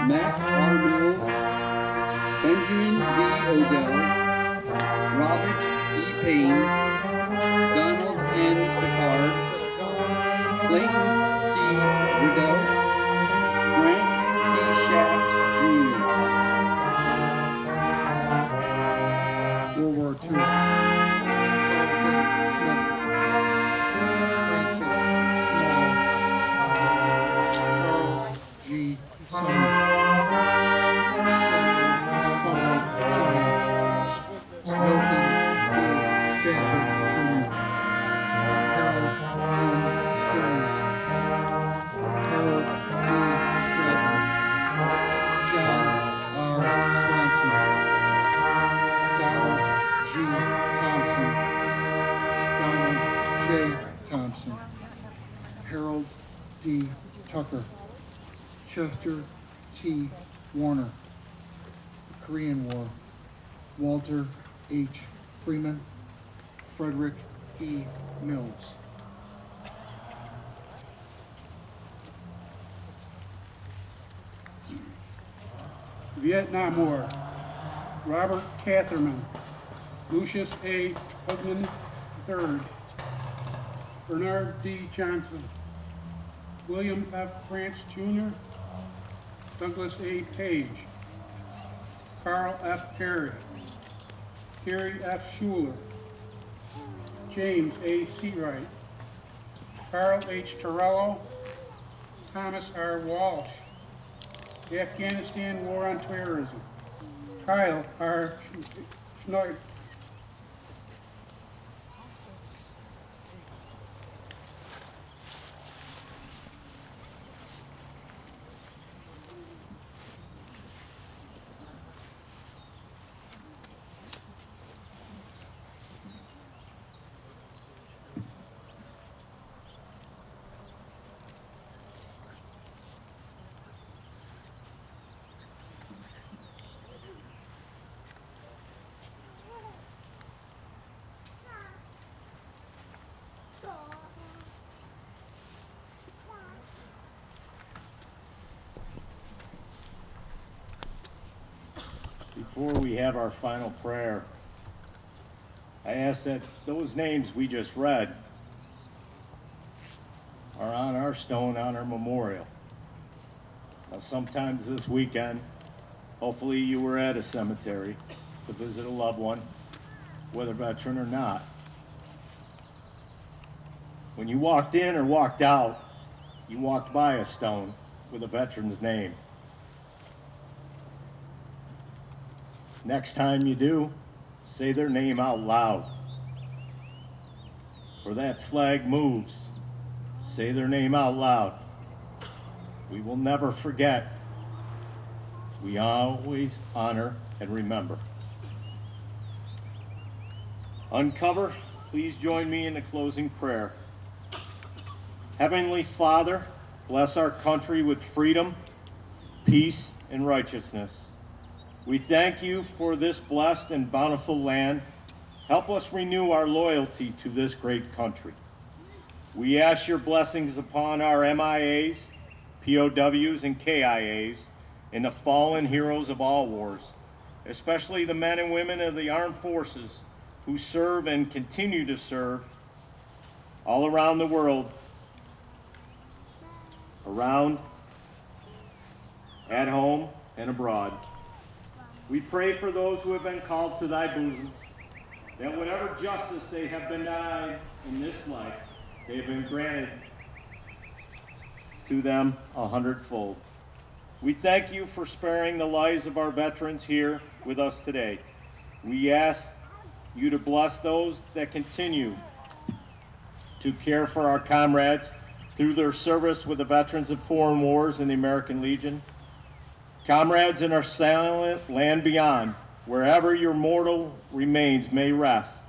Matt R. Mills. Benjamin V. Odell. Robert E. Payne. Donald N. Picard. Clayton C. Rideau. Grant C. Shaft Jr. World War II. Smith. Francis Small. Charles G. Sumner. Milton T. Stafford Jr. Harold M. Stearns. Harold D. Stratton. John R. Swanson. Donald G. Thompson. Donald J. Thompson. Harold D. Tucker. Chester T. Warner. The Korean War. Walter H. Freeman. Frederick E. Mills. Vietnam War. Robert Catherman. Lucius A. Hugman III. Bernard D. Johnson. William F. France Jr. Douglas A. Page. Carl F. Perry. Gary F. Schuler. James A. Seawright. Carl H. Torello. Thomas R. Walsh. The Afghanistan War on Terrorism. Kyle R. Schneider. Before we have our final prayer, I ask that those names we just read are on our stone on our memorial. Now, sometimes this weekend, hopefully you were at a cemetery to visit a loved one, whether veteran or not. When you walked in or walked out, you walked by a stone with a veteran's name. Next time you do, say their name out loud. Where that flag moves, say their name out loud. We will never forget. We always honor and remember. Uncover, please join me in the closing prayer. Heavenly Father, Bless our country with freedom, peace, and righteousness. We thank you for this blessed and bountiful land. Help us renew our loyalty to this great country. We ask your blessings upon our MIAs, POWs, and KIAs, and the fallen heroes of all wars, especially the men and women of the armed forces who serve and continue to serve all around the world, around, at home, and abroad. We pray for those who have been called to thy bosom, that whatever justice they have been denied in this life, they have been granted to them 100-fold. We thank you for sparing the lives of our veterans here with us today. We ask you to bless those that continue to care for our comrades through their service with the Veterans of Foreign Wars and the American Legion. Comrades in our silent land beyond, wherever your mortal remains may rest,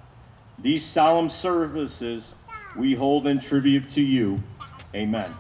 these solemn services we hold in tribute to you. Amen.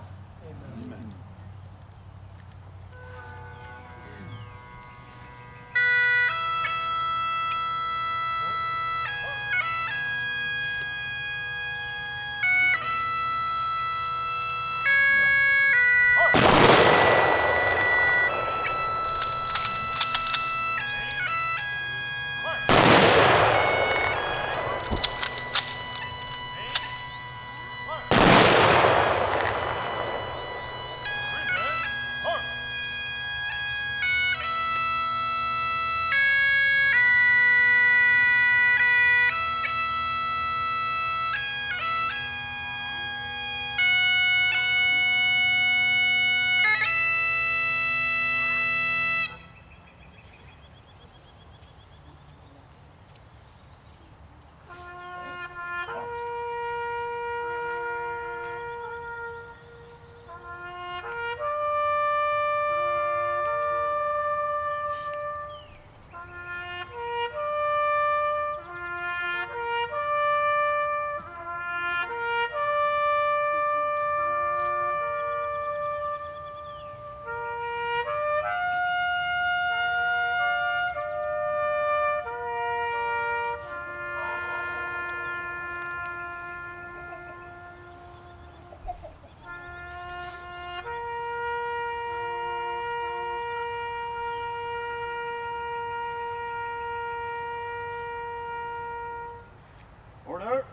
Order.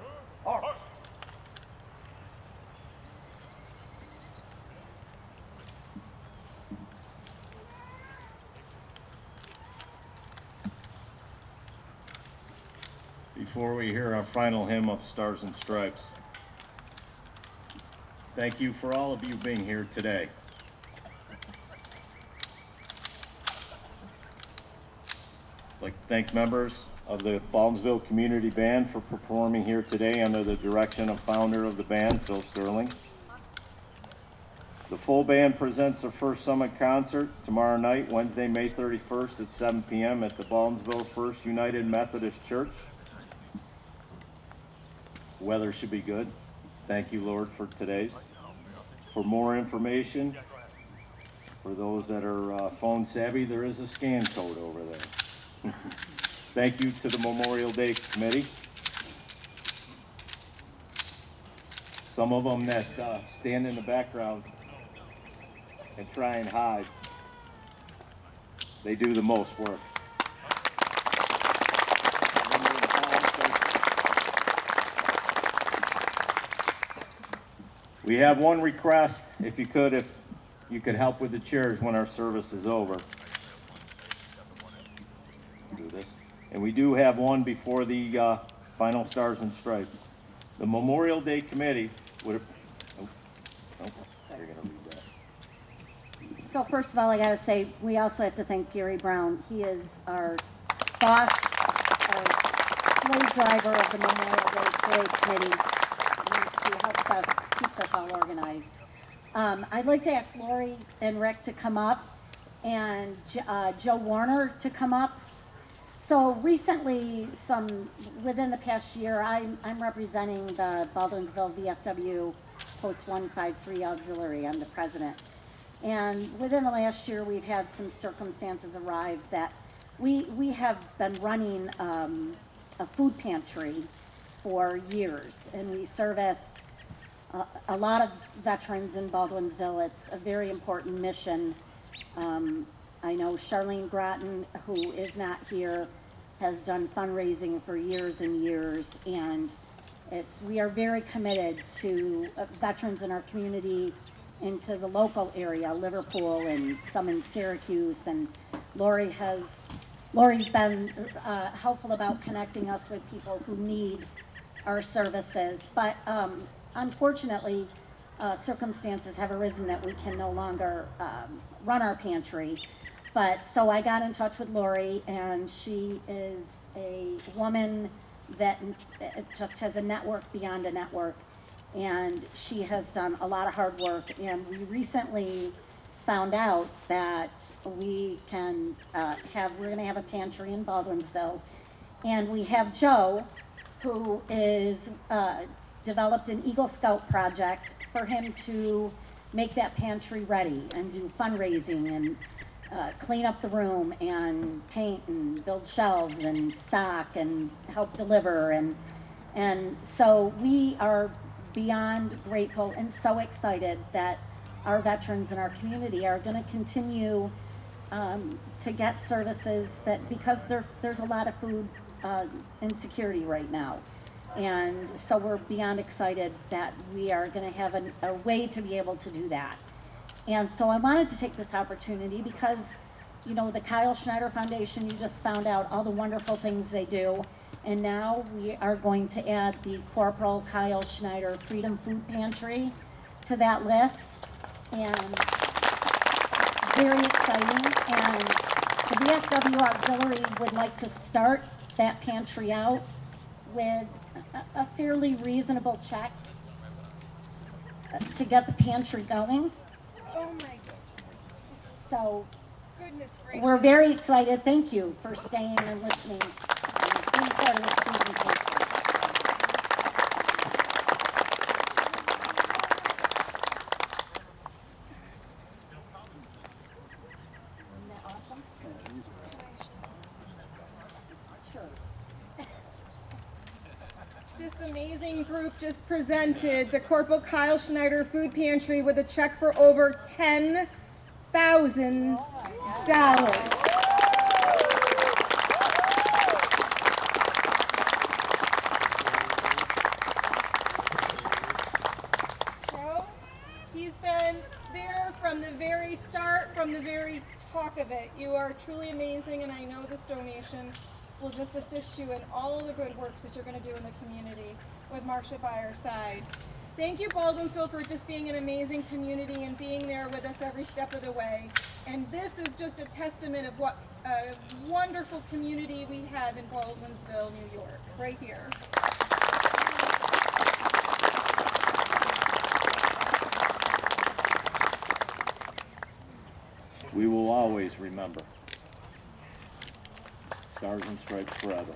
Arm. Before we hear our final hymn of Stars and Stripes, thank you for all of you being here today. I'd like to thank members of the Baldwinsville Community Band for performing here today under the direction of founder of the band, Phil Sterling. The full band presents their first summit concert tomorrow night, Wednesday, May 31st at 7 p.m. at the Baldwinsville First United Methodist Church. The weather should be good. Thank you, Lord, for today's. For more information, for those that are phone savvy, there is a scan code over there. Thank you to the Memorial Day Committee. Some of them that stand in the background and try and hide, they do the most work. We have one request, if you could help with the chairs when our service is over. Do this. And we do have one before the final Stars and Stripes. The Memorial Day Committee would. You're going to read that. So first of all, I got to say, we also have to thank Gary Brown. He is our boss, our slave driver of the Memorial Day Parade Committee. He helps us, keeps us all organized. I'd like to ask Lori and Rick to come up, and Joe Warner to come up. So recently, within the past year, I'm representing the Baldwinsville VFW Post 153 Auxiliary. I'm the president. And within the last year, we've had some circumstances arrive that we have been running a food pantry for years, and we service a lot of veterans in Baldwinsville. It's a very important mission. I know Charlene Groton, who is not here, has done fundraising for years and years, and we are very committed to veterans in our community, into the local area, Liverpool and some in Syracuse, and Lori's been helpful about connecting us with people who need our services. But unfortunately, circumstances have arisen that we can no longer run our pantry. But so I got in touch with Lori, and she is a woman that just has a network beyond a network, and she has done a lot of hard work. And we recently found out that we're going to have a pantry in Baldwinsville, and we have Joe, who is developed an Eagle Scout project for him to make that pantry ready and do fundraising and clean up the room and paint and build shelves and stock and help deliver. And so we are beyond grateful and so excited that our veterans in our community are going to continue to get services, that because there's a lot of food insecurity right now. And so we're beyond excited that we are going to have a way to be able to do that. And so I wanted to take this opportunity because, you know, the Kyle Schneider Foundation, you just found out all the wonderful things they do. And now we are going to add the Corporal Kyle Schneider Freedom Food Pantry to that list. And it's very exciting. And the VFW Auxiliary would like to start that pantry out with a fairly reasonable check to get the pantry going. Oh my goodness. So Goodness gracious. we're very excited. Thank you for staying and listening and being part of this presentation. Isn't that awesome? Sure. This amazing group just presented the Corporal Kyle Schneider Food Pantry with a check for over $10,000. Joe, he's been there from the very start, from the very talk of it. You are truly amazing, and I know this donation will just assist you in all of the good works that you're going to do in the community with Marshal by our side. Thank you, Baldwinsville, for just being an amazing community and being there with us every step of the way. And this is just a testament of what a wonderful community we have in Baldwinsville, New York, right here. We will always remember. Stars and Stripes forever.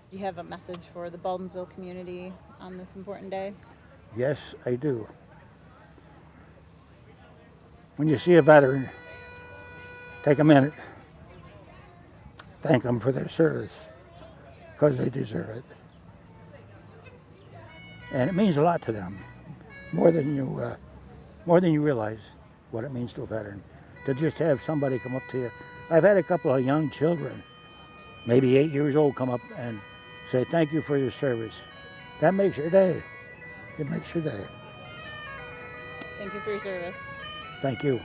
Do you have a message for the Baldwinsville community on this important day? Yes, I do. When you see a veteran, take a minute. Thank them for their service, because they deserve it. And it means a lot to them, more than you realize what it means to a veteran. to just have somebody come up to you. I've had a couple of young children, maybe 8 years old, come up and say, thank you for your service. That makes your day. It makes your day. Thank you for your service. Thank you.